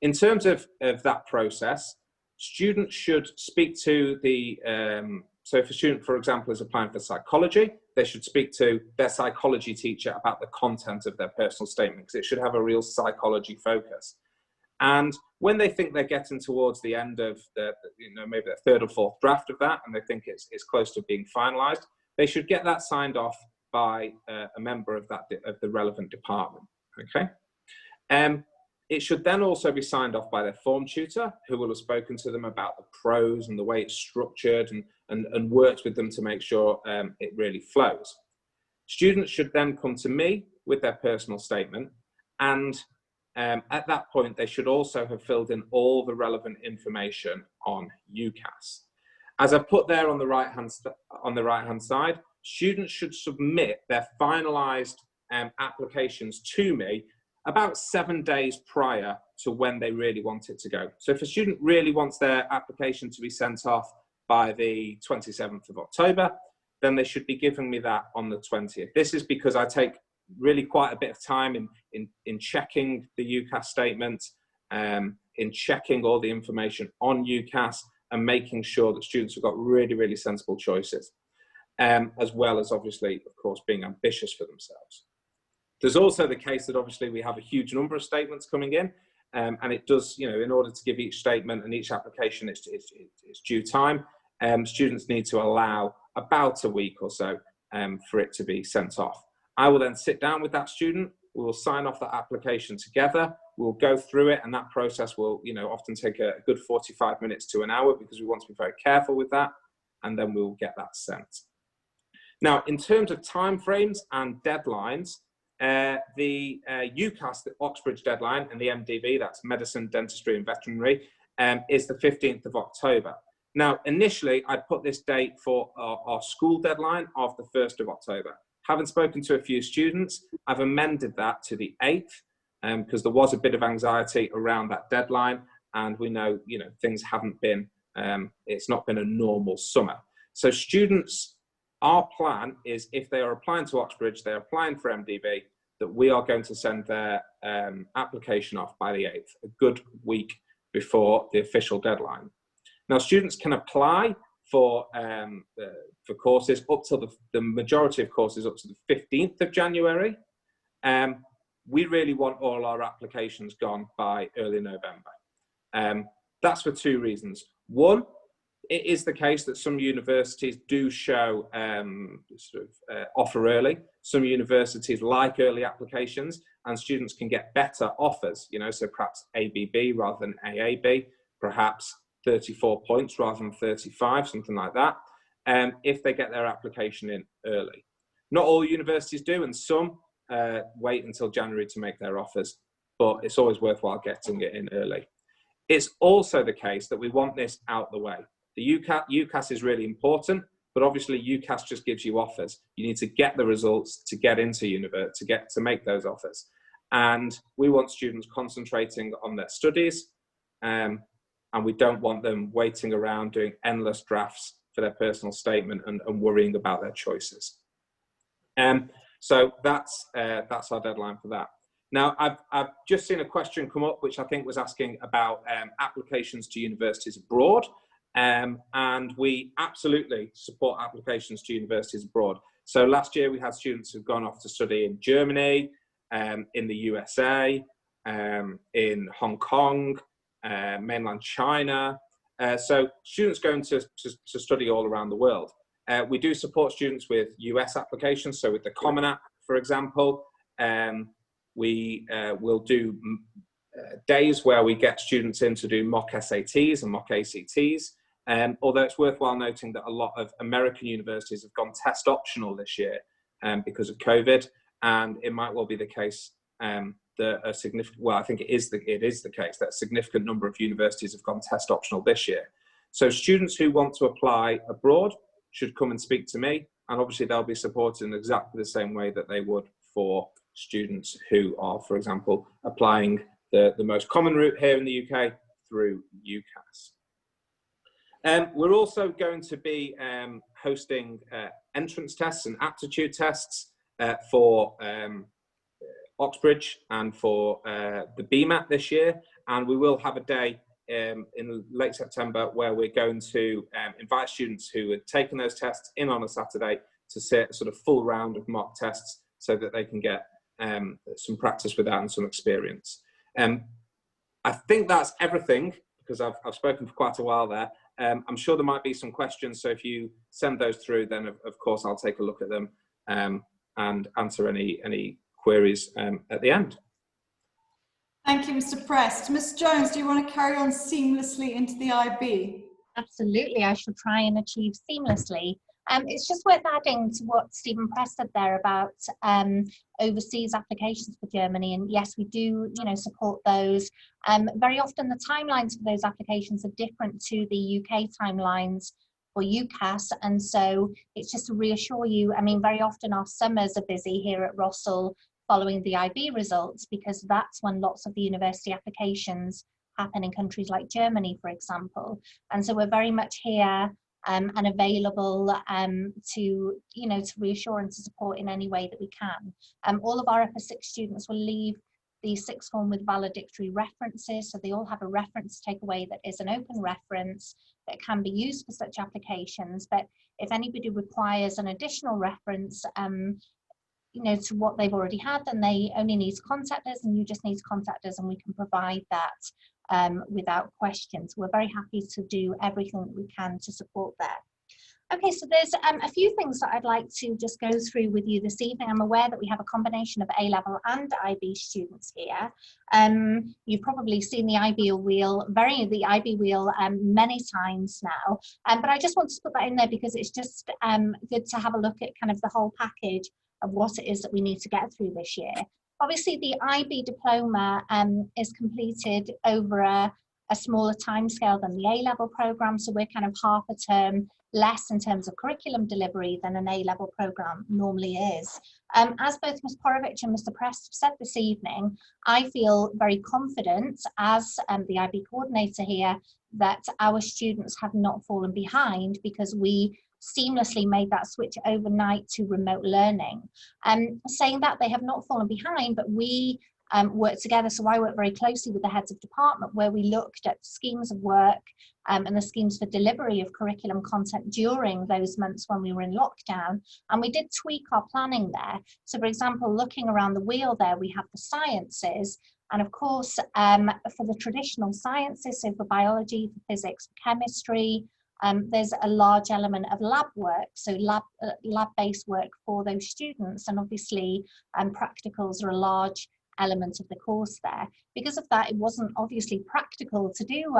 In terms of that process, students should speak to the, so if a student, for example, is applying for psychology, they should speak to their psychology teacher about the content of their personal statement, because it should have a real psychology focus. And when they think they're getting towards the end of maybe the 3rd or 4th draft of that, and they think it's close to being finalised, they should get that signed off by a member of the relevant department. Okay. It should then also be signed off by their form tutor, who will have spoken to them about the pros and the way it's structured, and worked with them to make sure it really flows. Students should then come to me with their personal statement, and at that point, they should also have filled in all the relevant information on UCAS. As I put there on the right-hand side, students should submit their finalised applications to me about 7 days prior to when they really want it to go. So if a student really wants their application to be sent off by the 27th of October, then they should be giving me that on the 20th. This is because I take really quite a bit of time in checking the UCAS statement, in checking all the information on UCAS, and making sure that students have got really, really sensible choices, as well as obviously, of course, being ambitious for themselves. There's also the case that obviously we have a huge number of statements coming in, and it does, in order to give each statement and each application its due time, students need to allow about a week or so for it to be sent off. I will then sit down with that student, we will sign off that application together, we'll go through it, and that process will often take a good 45 minutes to an hour, because we want to be very careful with that, and then we will get that sent. Now, in terms of timeframes and deadlines, the UCAS, the Oxbridge deadline, and the MDV, that's medicine, dentistry and veterinary, is the 15th of October. Now, initially, I'd put this date for our school deadline of the 1st of October. Having spoken to a few students, I've amended that to the 8th, because there was a bit of anxiety around that deadline, and we know, things haven't been, it's not been a normal summer. So students, our plan is, if they are applying to Oxbridge, they're applying for MDV, that we are going to send their application off by the 8th, a good week before the official deadline. Now, students can apply for courses up to the majority of courses up to the 15th of January. We really want all our applications gone by early November. That's for 2 reasons. One, it is the case that some universities do show offer early. Some universities like early applications, and students can get better offers, so perhaps ABB rather than AAB, perhaps 34 points rather than 35, something like that, if they get their application in early. Not all universities do, and some wait until January to make their offers, but it's always worthwhile getting it in early. It's also the case that we want this out the way. The UCAS is really important, but obviously UCAS just gives you offers. You need to get the results to get into university, to make those offers. And we want students concentrating on their studies, and we don't want them waiting around doing endless drafts for their personal statement and worrying about their choices. So that's our deadline for that. Now, I've just seen a question come up, which I think was asking about applications to universities abroad. And we absolutely support applications to universities abroad. So last year we had students who've gone off to study in Germany, in the USA, in Hong Kong, mainland China. So students going to study all around the world. We do support students with US applications, so with the Common App, for example. We will do days where we get students in to do mock SATs and mock ACTs. Although it's worthwhile noting that a lot of American universities have gone test optional this year because of COVID, and it might well be the case that a significant, well, I think it is the case that a significant number of universities have gone test optional this year. So students who want to apply abroad should come and speak to me, and obviously they'll be supported in exactly the same way that they would for students who are, for example, applying the most common route here in the UK through UCAS. We're also going to be hosting entrance tests and aptitude tests for Oxbridge and for the BMAT this year, and we will have a day in late September where we're going to invite students who had taken those tests in on a Saturday to sit a sort of full round of mock tests so that they can get some practice with that and some experience. I think that's everything because I've spoken for quite a while there. I'm sure there might be some questions, so if you send those through, then of course I'll take a look at them and answer any queries at the end. Thank you, Mr. Prest. Ms. Jones, do you want to carry on seamlessly into the IB? Absolutely, I shall try and achieve seamlessly. It's just worth adding to what Stephen Prest said there about overseas applications for Germany, and yes, we do, support those. Very often the timelines for those applications are different to the UK timelines for UCAS, and so it's just to reassure you, very often our summers are busy here at Rossall following the IB results, because that's when lots of the university applications happen in countries like Germany, for example. And so we're very much here and available to reassure and to support in any way that we can. All of our upper six students will leave the sixth form with valedictory references, so they all have a reference takeaway that is an open reference that can be used for such applications. But if anybody requires an additional reference to what they've already had, then they only need to contact us, and you just need to contact us and we can provide that without questions. We're very happy to do everything that we can to support that. Okay, so there's a few things that I'd like to just go through with you this evening. I'm aware that we have a combination of A-level and IB students here. You've probably seen the IB wheel many times now, but I just want to put that in there because it's just good to have a look at kind of the whole package of what it is that we need to get through this year. Obviously, the IB diploma is completed over a smaller timescale than the A-level programme, so we're kind of half a term less in terms of curriculum delivery than an A-level programme normally is. As both Ms. Porovich and Mr. Prest have said this evening, I feel very confident as the IB coordinator here that our students have not fallen behind because we seamlessly made that switch overnight to remote learning. Saying that, they have not fallen behind, but we worked together. So I worked very closely with the heads of department where we looked at schemes of work and the schemes for delivery of curriculum content during those months when we were in lockdown. And we did tweak our planning there. So for example, looking around the wheel there, we have the sciences. And of course, for the traditional sciences, so for biology, for physics, for chemistry, there's a large element of lab work, so lab-based work for those students. And obviously, practicals are a large element of the course there. Because of that, it wasn't obviously practical to do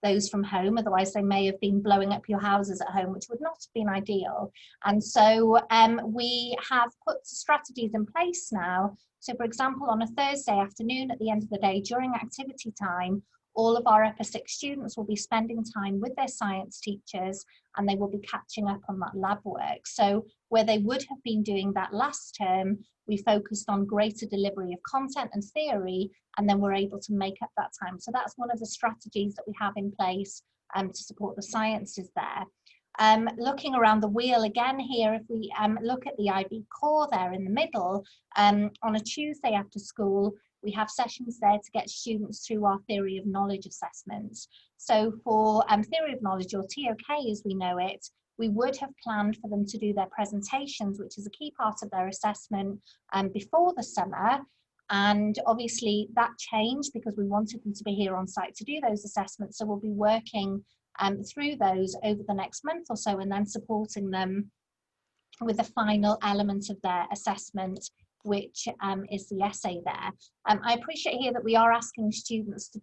those from home, otherwise they may have been blowing up your houses at home, which would not have been ideal. And so we have put strategies in place now. So for example, on a Thursday afternoon at the end of the day during activity time, all of our upper six students will be spending time with their science teachers and they will be catching up on that lab work. So where they would have been doing that last term, we focused on greater delivery of content and theory, and then we're able to make up that time. So that's one of the strategies that we have in place to support the sciences there. Looking around the wheel again here, if we look at the IB core there in the middle, on a Tuesday after school, we have sessions there to get students through our theory of knowledge assessments. So for theory of knowledge, or TOK as we know it, we would have planned for them to do their presentations, which is a key part of their assessment before the summer. And obviously that changed because we wanted them to be here on site to do those assessments. So we'll be working through those over the next month or so, and then supporting them with the final element of their assessment, which is the essay there. I appreciate here that we are asking students to,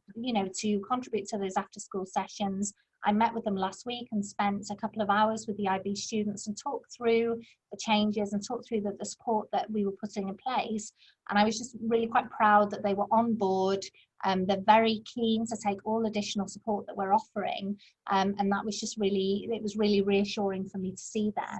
to contribute to those after school sessions. I met with them last week and spent a couple of hours with the IB students and talked through the changes and talked through the support that we were putting in place. And I was just really quite proud that they were on board. They're very keen to take all additional support that we're offering. And that was just really, it was really reassuring for me to see there.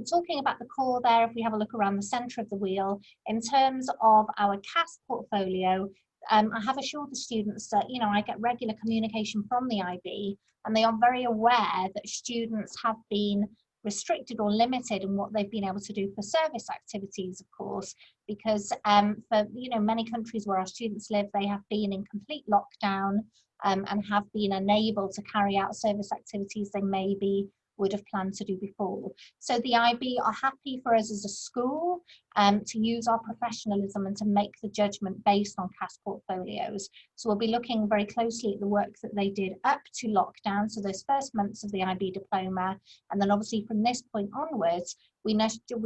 Talking about the core there, if we have a look around the centre of the wheel, in terms of our CAS portfolio, I have assured the students that, I get regular communication from the IB, and they are very aware that students have been restricted or limited in what they've been able to do for service activities, of course, because for many countries where our students live, they have been in complete lockdown and have been unable to carry out service activities they maybe would have planned to do before. So the IB are happy for us as a school to use our professionalism and to make the judgment based on CAS portfolios. So we'll be looking very closely at the work that they did up to lockdown, so those first months of the IB diploma, and then obviously from this point onwards, we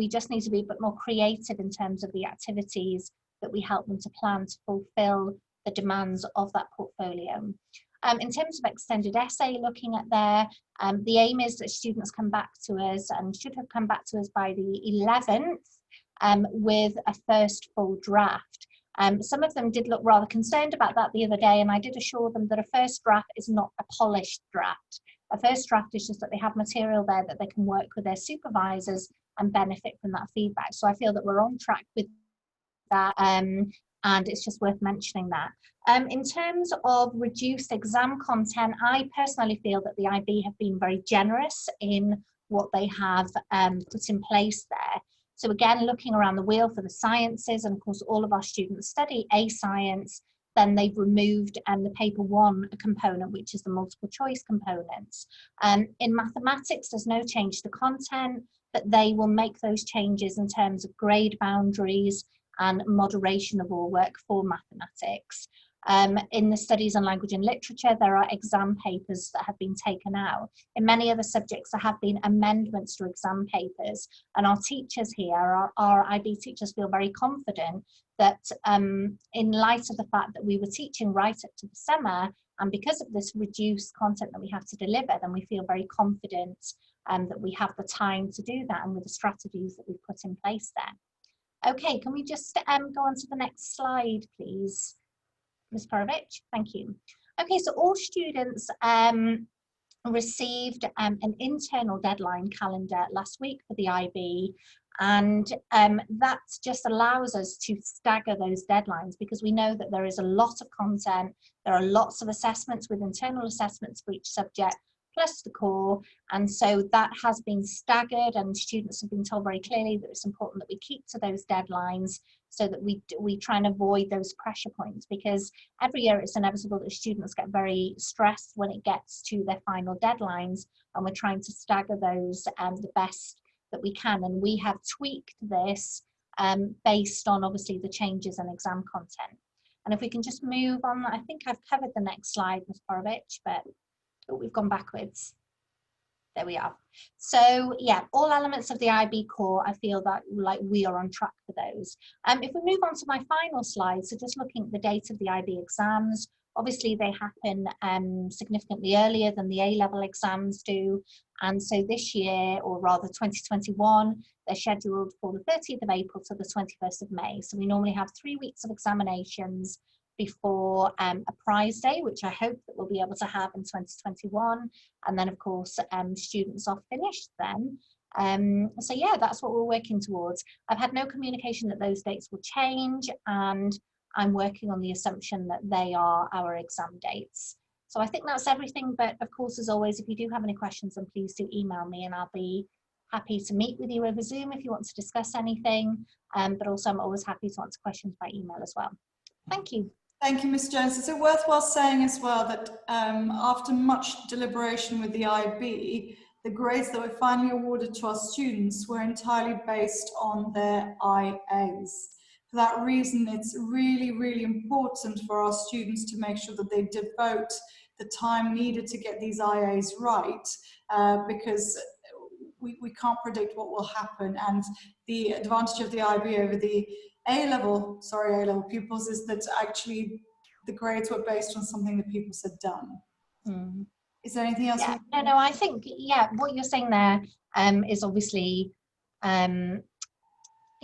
just need to be a bit more creative in terms of the activities that we help them to plan to fulfil the demands of that portfolio. In terms of extended essay, looking at there, the aim is that students come back to us and should have come back to us by the 11th with a first full draft. Some of them did look rather concerned about that the other day, and I did assure them that a first draft is not a polished draft. A first draft is just that they have material there that they can work with their supervisors and benefit from that feedback. So I feel that we're on track with that. And it's just worth mentioning that. In terms of reduced exam content, I personally feel that the IB have been very generous in what they have put in place there. So again, looking around the wheel for the sciences, and of course all of our students study A science, then they've removed the paper 1 component, which is the multiple choice components. In mathematics, there's no change to content, but they will make those changes in terms of grade boundaries and moderation of all work for mathematics. In the studies on language and literature, there are exam papers that have been taken out. In many other subjects, there have been amendments to exam papers, and our teachers here, our IB teachers, feel very confident that in light of the fact that we were teaching right up to the summer, and because of this reduced content that we have to deliver, then we feel very confident that we have the time to do that and with the strategies that we've put in place there. Okay, can we just go on to the next slide, please, Ms. Porovich? Thank you. Okay, so all students received an internal deadline calendar last week for the IB, and that just allows us to stagger those deadlines, because we know that there is a lot of content, there are lots of assessments with internal assessments for each subject, plus the core, and so that has been staggered, and students have been told very clearly that it's important that we keep to those deadlines so that we try and avoid those pressure points, because every year it's inevitable that students get very stressed when it gets to their final deadlines, and we're trying to stagger those the best that we can, and we have tweaked this based on obviously the changes in exam content. And if we can just move on, I think I've covered the next slide, Ms. Porovich, but we've gone backwards. There we are. So yeah, all elements of the IB core, I feel that like we are on track for those. If we move on to my final slide, so just looking at the date of the IB exams, obviously they happen significantly earlier than the A-level exams do. And so this year, or rather 2021, they're scheduled for the 30th of April to the 21st of May. So we normally have 3 weeks of examinations before a prize day, which I hope that we'll be able to have in 2021. And then of course, students are finished then. So yeah, that's what we're working towards. I've had no communication that those dates will change, and I'm working on the assumption that they are our exam dates. So I think that's everything, but of course, as always, if you do have any questions, then please do email me and I'll be happy to meet with you over Zoom if you want to discuss anything, but also I'm always happy to answer questions by email as well. Thank you. Thank you, Ms. Jones. Is it worthwhile saying as well that after much deliberation with the IB, the grades that were finally awarded to our students were entirely based on their IAs. for that reason, it's really, really important for our students to make sure that they devote the time needed to get these IAs right, because we can't predict what will happen. And the advantage of the IB over the A-level pupils is that actually the grades were based on something the pupils had done. Mm. Is there anything else? Yeah, no, I think, yeah, what you're saying there is obviously,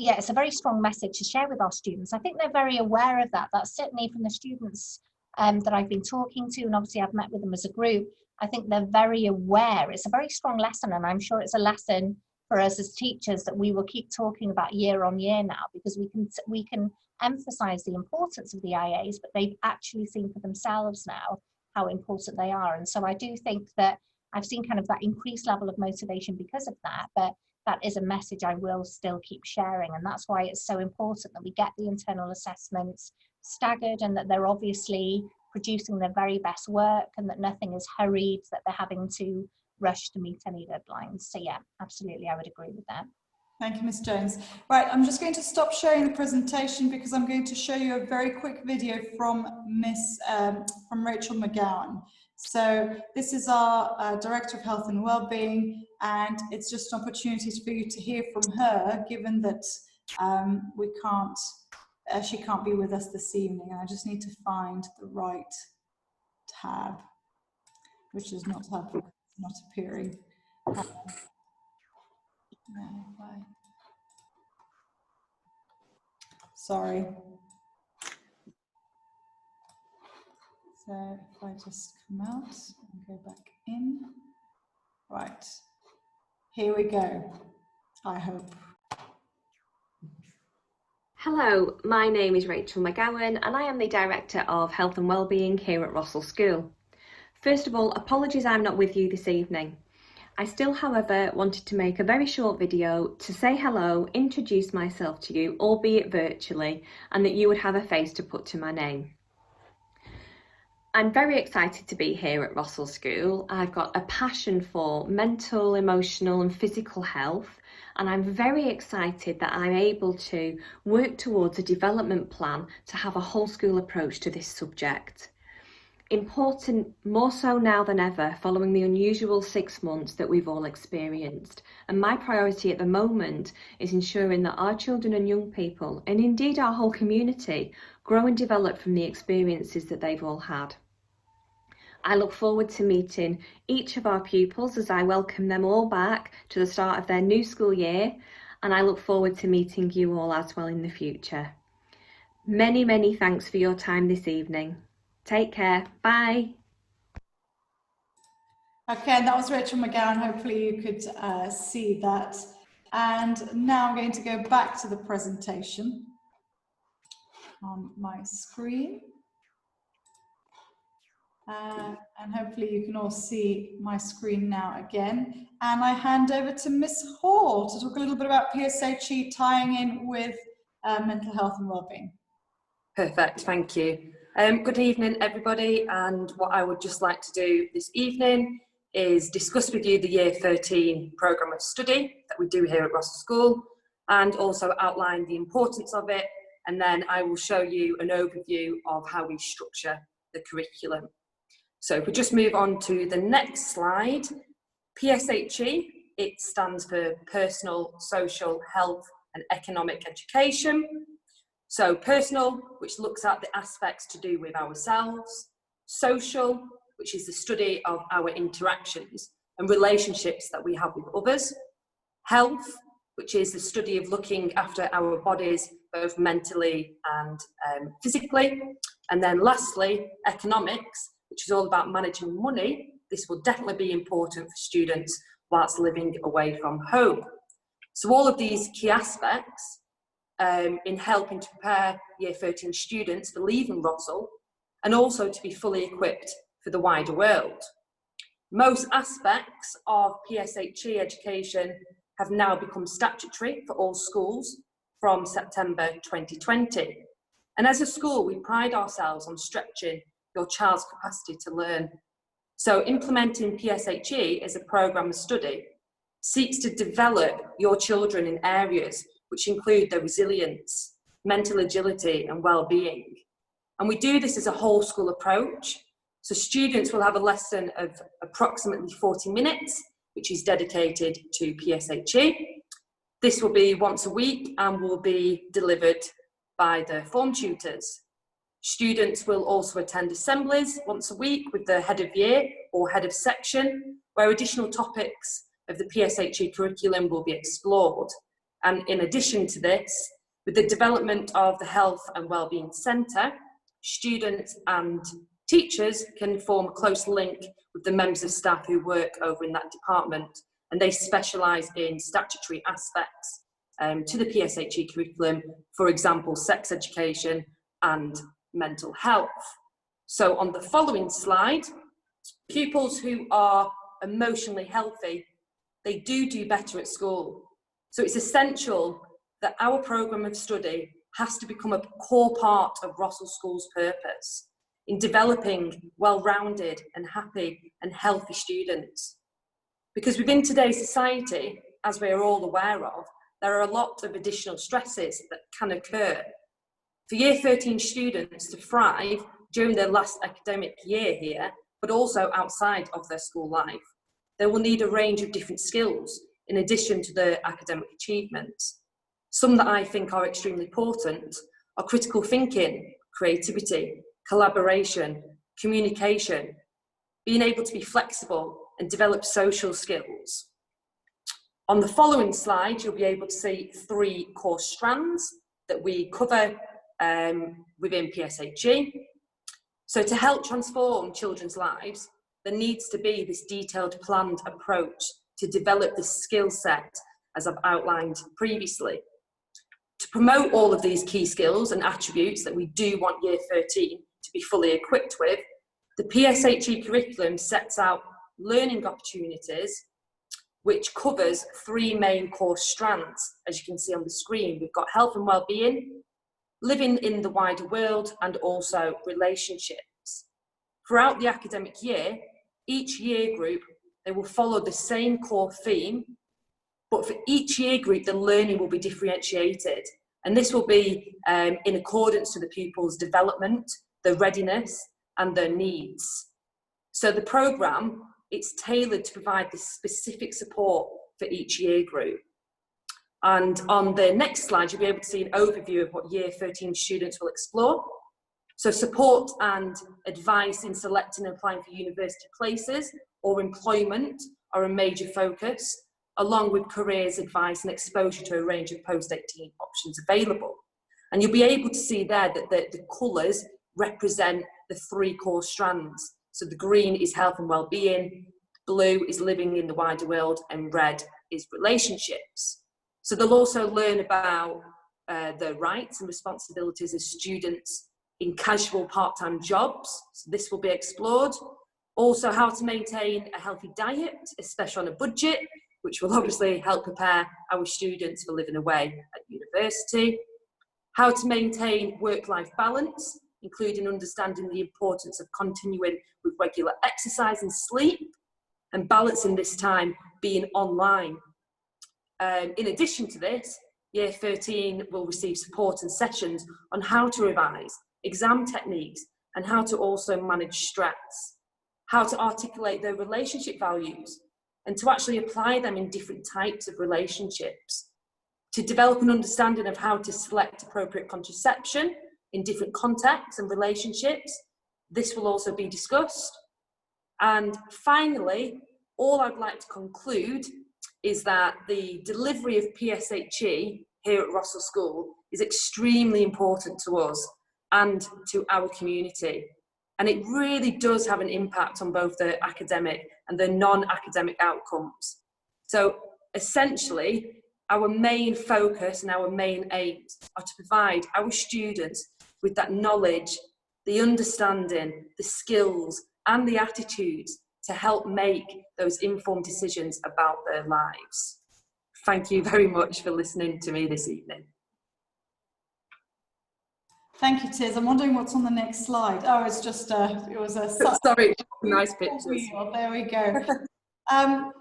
yeah, it's a very strong message to share with our students. I think they're very aware of that. That's certainly from the students that I've been talking to, and obviously I've met with them as a group. I think they're very aware. It's a very strong lesson, and I'm sure it's a lesson for us as teachers that we will keep talking about year on year now, because we can emphasize the importance of the IAs, but they've actually seen for themselves now how important they are. And so I do think that I've seen kind of that increased level of motivation because of that, but that is a message I will still keep sharing. And that's why it's so important that we get the internal assessments staggered, and that they're obviously producing their very best work, and that nothing is hurried, that they're having to rush to meet any deadlines. So yeah, absolutely, I would agree with that. Thank you, Ms. Jones. Right, I'm just going to stop sharing the presentation because I'm going to show you a very quick video from from Rachel McGowan. So this is our Director of Health and Wellbeing, and it's just an opportunity for you to hear from her, given that she can't be with us this evening. I just need to find the right tab, which is not appearing. Sorry. So if I just come out and go back in. Right. Here we go, I hope. Hello, my name is Rachel McGowan and I am the Director of Health and Wellbeing here at Rossall School. First of all, apologies I'm not with you this evening. I still, however, wanted to make a very short video to say hello, introduce myself to you, albeit virtually, and that you would have a face to put to my name. I'm very excited to be here at Rossall School. I've got a passion for mental, emotional and physical health, and I'm very excited that I'm able to work towards a development plan to have a whole school approach to this subject. Important more so now than ever following the unusual 6 months that we've all experienced, and my priority at the moment is ensuring that our children and young people, and indeed our whole community, grow and develop from the experiences that they've all had. I look forward to meeting each of our pupils as I welcome them all back to the start of their new school year, and I look forward to meeting you all as well in the future. Many, many thanks for your time this evening. Take care. Bye. Okay, and that was Rachel McGowan. Hopefully you could see that. And now I'm going to go back to the presentation on my screen. And hopefully you can all see my screen now again. And I hand over to Miss Hall to talk a little bit about PSHE tying in with mental health and wellbeing. Perfect, thank you. Good evening, everybody, and what I would just like to do this evening is discuss with you the Year 13 programme of study that we do here at Rossall School, and also outline the importance of it, and then I will show you an overview of how we structure the curriculum. So if we just move on to the next slide, PSHE, it stands for Personal, Social, Health and Economic Education. So personal, which looks at the aspects to do with ourselves. Social, which is the study of our interactions and relationships that we have with others. Health, which is the study of looking after our bodies, both mentally and physically. And then lastly, economics, which is all about managing money. This will definitely be important for students whilst living away from home. So all of these key aspects in helping to prepare Year 13 students for leaving Rossall, and also to be fully equipped for the wider world. Most aspects of PSHE education have now become statutory for all schools from September 2020. And as a school, we pride ourselves on stretching your child's capacity to learn. So implementing PSHE as a programme of study seeks to develop your children in areas which include their resilience, mental agility and well-being. And we do this as a whole school approach. So students will have a lesson of approximately 40 minutes, which is dedicated to PSHE. This will be once a week and will be delivered by the form tutors. Students will also attend assemblies once a week with the head of year or head of section, where additional topics of the PSHE curriculum will be explored. And in addition to this, with the development of the Health and Wellbeing Centre, students and teachers can form a close link with the members of staff who work over in that department, and they specialise in statutory aspects to the PSHE curriculum, for example, sex education and mental health. So on the following slide, pupils who are emotionally healthy, they do better at school. So it's essential that our programme of study has to become a core part of Rossall School's purpose in developing well-rounded and happy and healthy students. Because within today's society, as we are all aware of, there are a lot of additional stresses that can occur. For Year 13 students to thrive during their last academic year here, but also outside of their school life, they will need a range of different skills in addition to their academic achievements. Some that I think are extremely important are critical thinking, creativity, collaboration, communication, being able to be flexible and develop social skills. On the following slide, you'll be able to see 3 core strands that we cover within PSHE. So to help transform children's lives, there needs to be this detailed planned approach to develop this skill set, as I've outlined previously. To promote all of these key skills and attributes that we do want Year 13 to be fully equipped with, the PSHE curriculum sets out learning opportunities which covers 3 main core strands. As you can see on the screen, we've got health and well-being, living in the wider world, and also relationships. Throughout the academic year, each year group, they will follow the same core theme, but for each year group, the learning will be differentiated. And this will be in accordance to the pupils' development, their readiness, and their needs. So the programme, it's tailored to provide this specific support for each year group. And on the next slide, you'll be able to see an overview of what Year 13 students will explore. So support and advice in selecting and applying for university places or employment are a major focus, along with careers advice and exposure to a range of post-18 options available. And you'll be able to see there that the colours represent the 3 core strands. So the green is health and well-being, blue is living in the wider world, and red is relationships. So they'll also learn about their rights and responsibilities as students in casual part-time jobs. So this will be explored. Also how to maintain a healthy diet, especially on a budget, which will obviously help prepare our students for living away at university. How to maintain work-life balance, including understanding the importance of continuing with regular exercise and sleep, and balancing this time being online. In addition to this, Year 13 will receive support and sessions on how to revise, exam techniques, and how to also manage stress, how to articulate their relationship values, and to actually apply them in different types of relationships, to develop an understanding of how to select appropriate contraception in different contexts and relationships. This will also be discussed. And finally, all I'd like to conclude is that the delivery of PSHE here at Rossall School is extremely important to us and to our community. And it really does have an impact on both the academic and the non-academic outcomes. So essentially, our main focus and our main aims are to provide our students with that knowledge, the understanding, the skills, and the attitudes to help make those informed decisions about their lives. Thank you very much for listening to me this evening. Thank you, Tiz. I'm wondering what's on the next slide. Oh, it's just it was a sorry, nice pictures. There we go.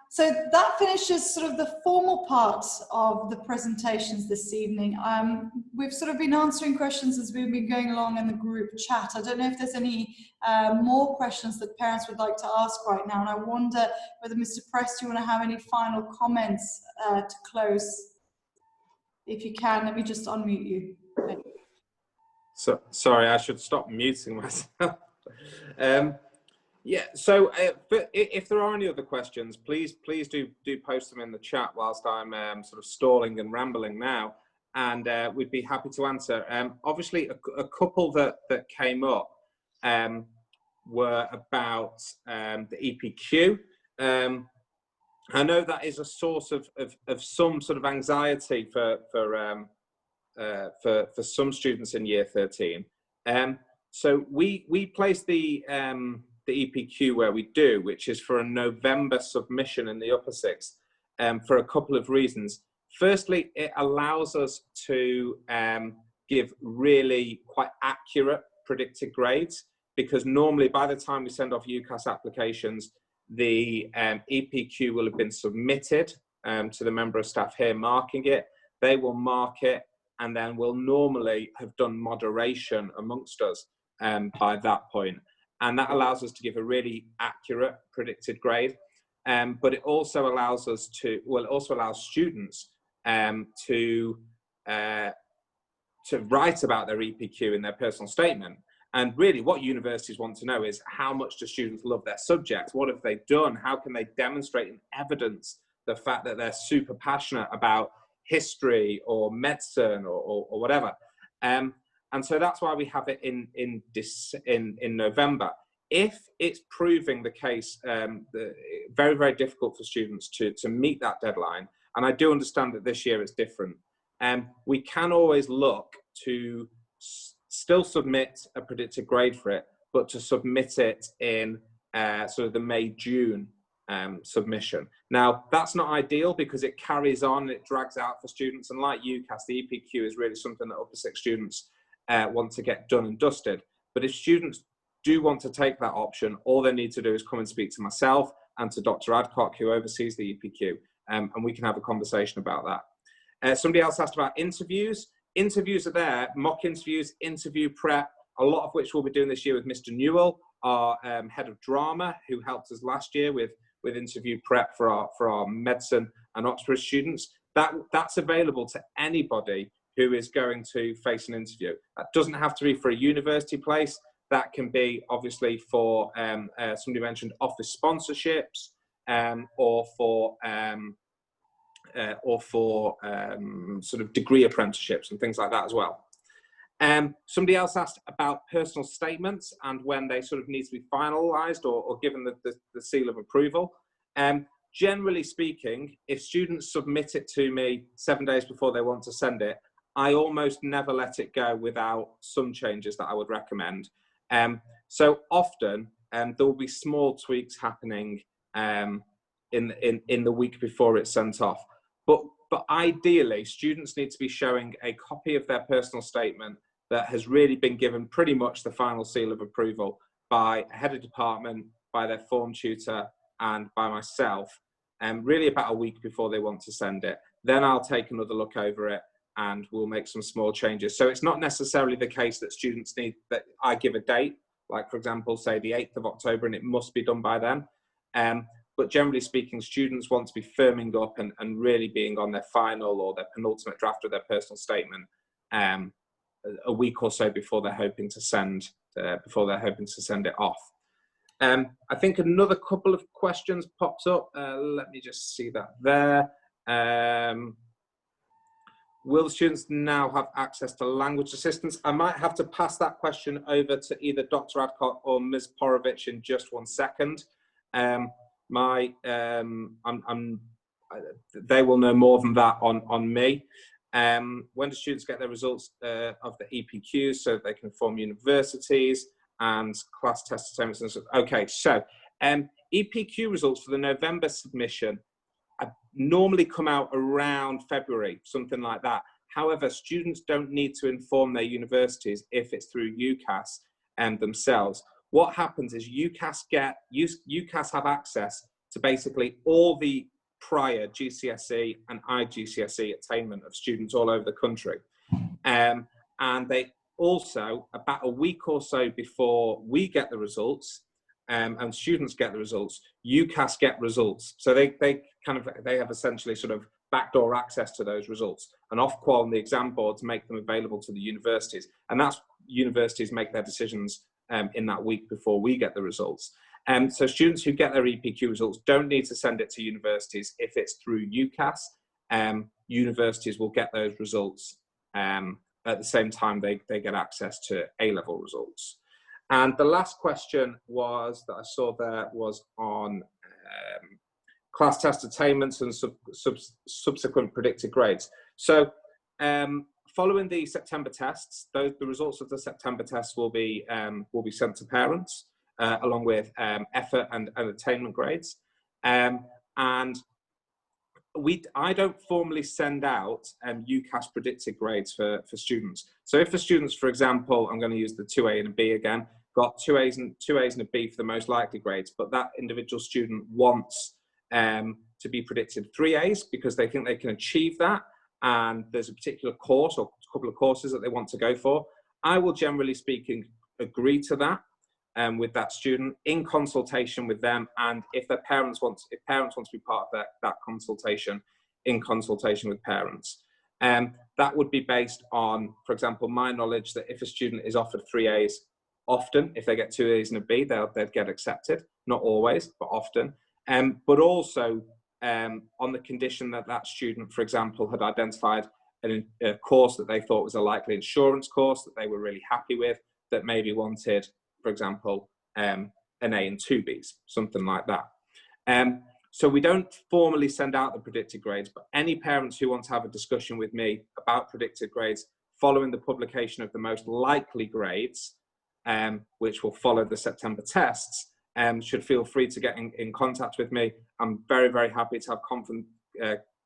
So that finishes sort of the formal part of the presentations this evening. We've sort of been answering questions as we've been going along in the group chat. I don't know if there's any more questions that parents would like to ask right now, and I wonder whether Mr. Press, do you want to have any final comments to close? If you can, let me just unmute you. Thank you. So, sorry, I should stop muting myself. Yeah, so if there are any other questions, please do post them in the chat whilst I'm sort of stalling and rambling now, and we'd be happy to answer. Obviously, a couple that came up were about the EPQ. I know that is a source of some sort of anxiety for some students in year 13. So we place the EPQ where we do, which is for a November submission in the upper sixth, for a couple of reasons. Firstly, it allows us to give really quite accurate predicted grades, because normally by the time we send off UCAS applications, the EPQ will have been submitted to the member of staff here marking it. They will mark it, and then we'll normally have done moderation amongst us by that point. And that allows us to give a really accurate predicted grade. But it also allows us to, well, it also allows students to write about their EPQ in their personal statement. And really what universities want to know is, how much do students love their subject? What have they done? How can they demonstrate and evidence the fact that they're super passionate about history or medicine or whatever? And so that's why we have it in November. If it's proving the case, very, very difficult for students to meet that deadline, and I do understand that this year it's different, we can always look to still submit a predicted grade for it, but to submit it in sort of the May-June submission. Now, that's not ideal because it carries on, it drags out for students, and like UCAS, the EPQ is really something that upper sixth students want to get done and dusted. But if students do want to take that option, all they need to do is come and speak to myself and to Dr. Adcock, who oversees the EPQ, and we can have a conversation about that. Somebody else asked about interviews. Interviews are there, mock interviews, interview prep, a lot of which we'll be doing this year with Mr. Newell, our head of drama, who helped us last year with interview prep for our medicine and Oxford students. That's available to anybody who is going to face an interview. That doesn't have to be for a university place. That can be obviously for, somebody mentioned office sponsorships, or for sort of degree apprenticeships and things like that as well. Somebody else asked about personal statements and when they sort of need to be finalised or given the seal of approval. Generally speaking, if students submit it to me 7 days before they want to send it, I almost never let it go without some changes that I would recommend. So often there will be small tweaks happening in the week before it's sent off. But ideally, students need to be showing a copy of their personal statement that has really been given pretty much the final seal of approval by a head of department, by their form tutor, and by myself, really about a week before they want to send it. Then I'll take another look over it and we'll make some small changes. So it's not necessarily the case that students need that I give a date, like for example, say the 8th of October, and it must be done by then. But generally speaking, students want to be firming up and really being on their final or their penultimate draft of their personal statement a week or so before they're hoping to send it off. I think another couple of questions popped up. Let me just see that there. Will the students now have access to language assistance? I might have to pass that question over to either Dr. Adcock or Ms. Porovich in just 1 second. They will know more than that on me. When do students get their results of the EPQs so they can form universities and class test attempts and stuff? Okay, so EPQ results for the November submission normally come out around February, something like that. However, students don't need to inform their universities if it's through UCAS themselves. What happens is UCAS have access to basically all the prior GCSE and IGCSE attainment of students all over the country. And they also, about a week or so before we get the results, and students get the results, UCAS get results. So they have essentially sort of backdoor access to those results. And Ofqual and the exam boards make them available to the universities. And that's universities make their decisions in that week before we get the results. So students who get their EPQ results don't need to send it to universities if it's through UCAS. Universities will get those results at the same time they get access to A-level results. And the last question was that I saw there was on class test attainments and subsequent predicted grades. So following the September tests, the results of the September tests will be sent to parents along with effort and attainment grades. And I don't formally send out UCAS predicted grades for students. So if the students, for example, I'm going to use the 2A and a B again, got two A's and a B for the most likely grades, but that individual student wants to be predicted 3 A's because they think they can achieve that, and there's a particular course or a couple of courses that they want to go for, I will generally speaking agree to that with that student in consultation with them, and if parents want to be part of that consultation, in consultation with parents. That would be based on, for example, my knowledge that if a student is offered 3 A's, often, if they get 2 A's and a B, they'd get accepted. Not always, but often. But also on the condition that that student, for example, had identified a course that they thought was a likely insurance course that they were really happy with, that maybe wanted, for example, an A and 2 B's, something like that. So we don't formally send out the predicted grades, but any parents who want to have a discussion with me about predicted grades following the publication of the most likely grades, which will follow the September tests, should feel free to get in contact with me. I'm very, very happy to have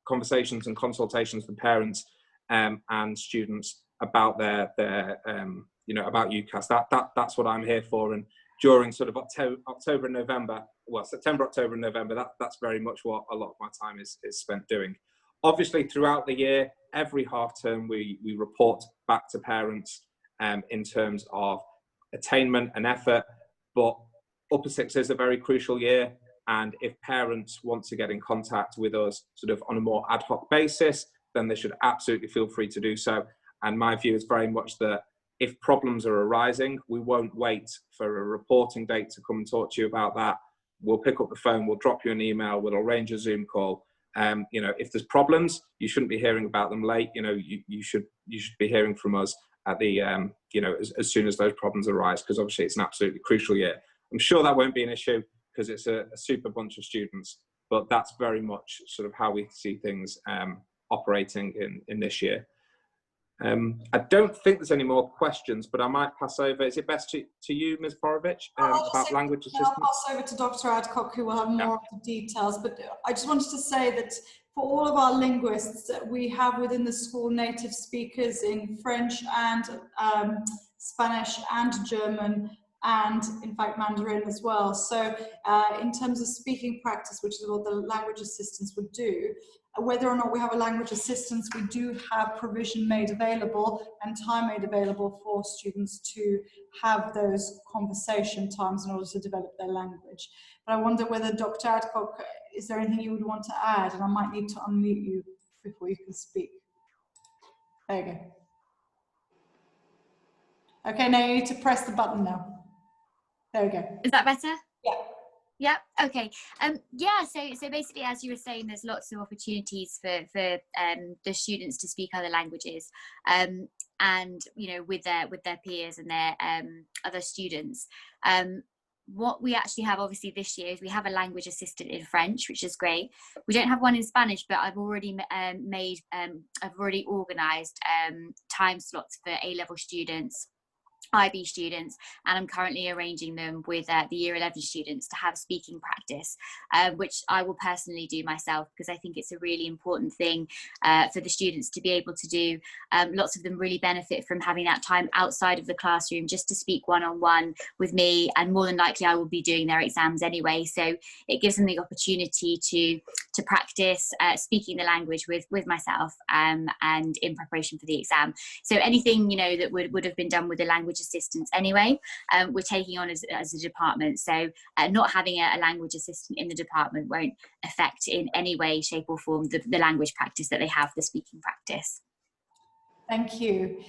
conversations and consultations with parents and students about about UCAS. That's what I'm here for. And during sort of October and November, well, September, October and November, that's very much what a lot of my time is spent doing. Obviously, throughout the year, every half term, we report back to parents in terms of attainment and effort, but upper six is a very crucial year, and if parents want to get in contact with us sort of on a more ad hoc basis, then they should absolutely feel free to do so. And my view is very much that if problems are arising, we won't wait for a reporting date to come and talk to you about that. We'll pick up the phone, we'll drop you an email, we'll arrange a Zoom call. If there's problems, you shouldn't be hearing about them late. You should be hearing from us at the as soon as those problems arise, because obviously it's an absolutely crucial year. I'm sure that won't be an issue because it's a super bunch of students, but that's very much sort of how we see things operating in this year. I don't think there's any more questions, but I might pass over. Is it best to you, Ms. Borovich, about language assistance? I'll pass over to Dr. Adcock, who will have more of the details. But I just wanted to say that for all of our linguists, we have within the school native speakers in French and Spanish and German, and in fact Mandarin as well. So in terms of speaking practice, which is what the language assistants would do, whether or not we have a language assistance, we do have provision made available and time made available for students to have those conversation times in order to develop their language. But I wonder whether Dr. Adcock, is there anything you would want to add? And I might need to unmute you before you can speak. There you go. Okay, now you need to press the button now. There we go. Is that better? Yeah. Yeah. Okay. So basically, as you were saying, there's lots of opportunities for the students to speak other languages, and with their peers and their other students. What we actually have, obviously, this year is we have a language assistant in French, which is great. We don't have one in Spanish, but I've already organised time slots for A-level students IB students, and I'm currently arranging them with the Year 11 students to have speaking practice, which I will personally do myself, because I think it's a really important thing for the students to be able to do. Lots of them really benefit from having that time outside of the classroom just to speak one-on-one with me, and more than likely I will be doing their exams anyway, so it gives them the opportunity to practice speaking the language with myself, and in preparation for the exam. So anything, you know, that would have been done with the language assistants anyway, we're taking on as a department. So not having a language assistant in the department won't affect in any way, shape or form the language practice that they have, the speaking practice. Thank you.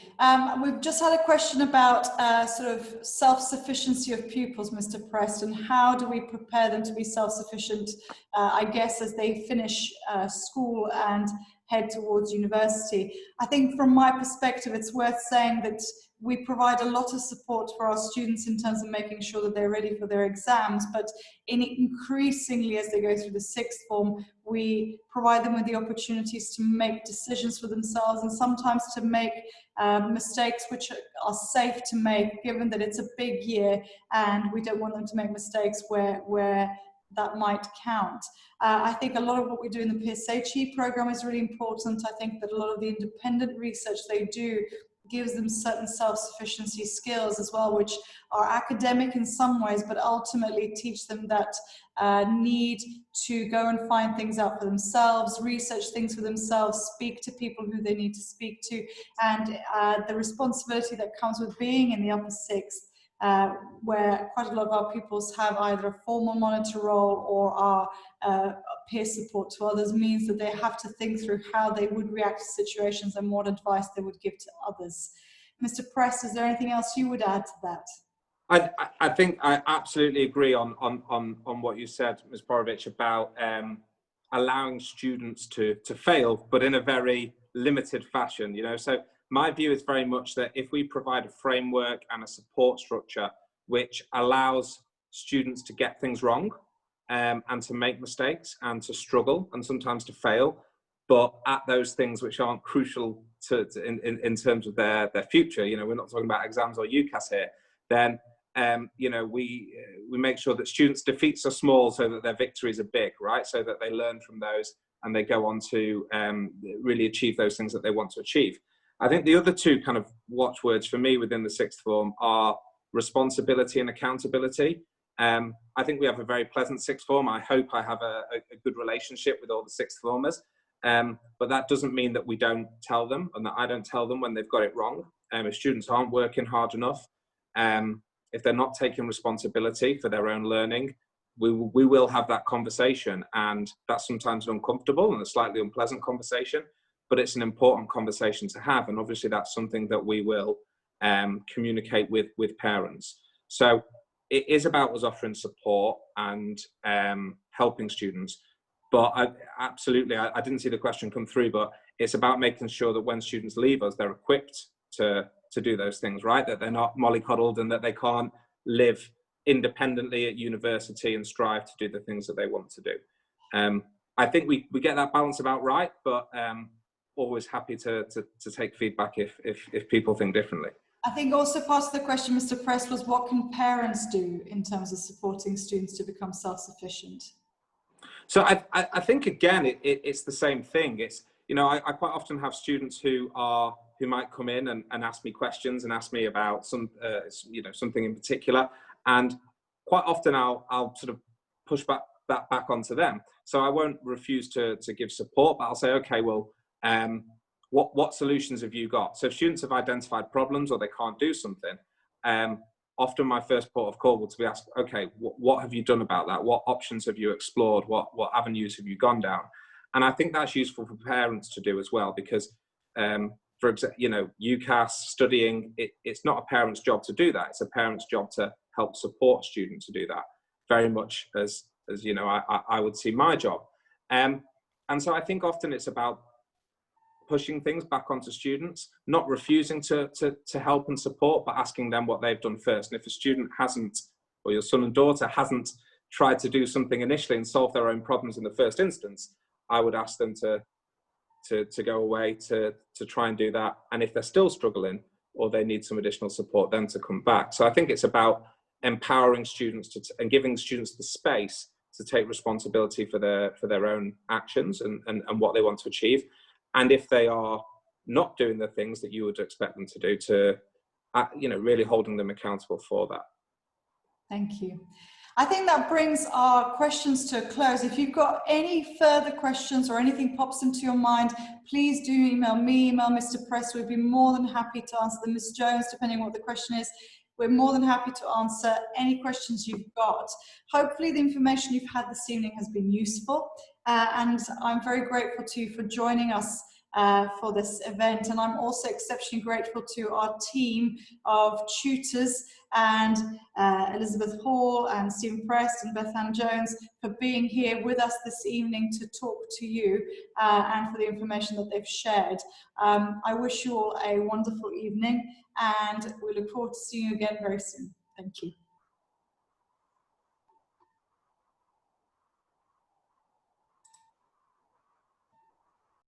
We've just had a question about sort of self-sufficiency of pupils, Mr. Preston. How do we prepare them to be self-sufficient, I guess, as they finish school and head towards university? I think from my perspective, it's worth saying that we provide a lot of support for our students in terms of making sure that they're ready for their exams, but increasingly as they go through the sixth form, we provide them with the opportunities to make decisions for themselves, and sometimes to make mistakes which are safe to make, given that it's a big year and we don't want them to make mistakes where that might count. I think a lot of what we do in the PSHE program is really important. I think that a lot of the independent research they do gives them certain self-sufficiency skills as well, which are academic in some ways, but ultimately teach them that need to go and find things out for themselves, research things for themselves, speak to people who they need to speak to, and the responsibility that comes with being in the upper sixth, where quite a lot of our pupils have either a formal monitor role or are peer support to others, means that they have to think through how they would react to situations and what advice they would give to others. Mr. Press, is there anything else you would add to that? I think I absolutely agree on what you said, Ms. Porovich, about allowing students to fail, but in a very limited fashion, you know. So my view is very much that if we provide a framework and a support structure which allows students to get things wrong, and to make mistakes and to struggle and sometimes to fail, but at those things which aren't crucial in terms of their future, you know, we're not talking about exams or UCAS here, then you know, we make sure that students' defeats are small so that their victories are big, right? So that they learn from those and they go on to really achieve those things that they want to achieve. I think the other two kind of watchwords for me within the sixth form are responsibility and accountability. I think we have a very pleasant sixth form. I hope I have a good relationship with all the sixth formers, but that doesn't mean that we don't tell them, and that I don't tell them when they've got it wrong. If students aren't working hard enough, if they're not taking responsibility for their own learning, we will have that conversation, and that's sometimes an uncomfortable and a slightly unpleasant conversation, but it's an important conversation to have, and obviously that's something that we will communicate with parents. So it is about us offering support and helping students, but I didn't see the question come through, but it's about making sure that when students leave us, they're equipped to do those things, right? That they're not mollycoddled and that they can't live independently at university and strive to do the things that they want to do. I think we get that balance about right, but always happy to take feedback if people think differently. I think also part of the question, Mr. Press, was what can parents do in terms of supporting students to become self-sufficient? So I think, again, it's the same thing. It's, you know, I quite often have students who might come in and ask me questions and ask me about something in particular, and quite often I'll sort of push that back onto them. So I won't refuse to give support, but I'll say, okay, well, what solutions have you got? So if students have identified problems or they can't do something, often my first port of call will be asked, okay, what have you done about that? What options have you explored? What avenues have you gone down? And I think that's useful for parents to do as well, because for example, you know, UCAS, studying, it's not a parent's job to do that. It's a parent's job to help support students to do that, very much as you know, I would see my job. And so I think often it's about pushing things back onto students, not refusing to help and support, but asking them what they've done first. And if a student hasn't, or your son and daughter hasn't tried to do something initially and solve their own problems in the first instance, I would ask them to go away to try and do that. And if they're still struggling, or they need some additional support, then to come back. So I think it's about empowering students and giving students the space to take responsibility for their own actions and what they want to achieve. And if they are not doing the things that you would expect them to do, to really holding them accountable for that. Thank you. I think that brings our questions to a close. If you've got any further questions or anything pops into your mind, please do email me, email Mr. Press. We'd be more than happy to answer them. Ms. Jones, depending on what the question is, we're more than happy to answer any questions you've got. Hopefully the information you've had this evening has been useful, and I'm very grateful to you for joining us for this event. And I'm also exceptionally grateful to our team of tutors and Elizabeth Hall and Stephen Prest and Beth Ann Jones for being here with us this evening to talk to you and for the information that they've shared. I wish you all a wonderful evening, and we look forward to seeing you again very soon. Thank you.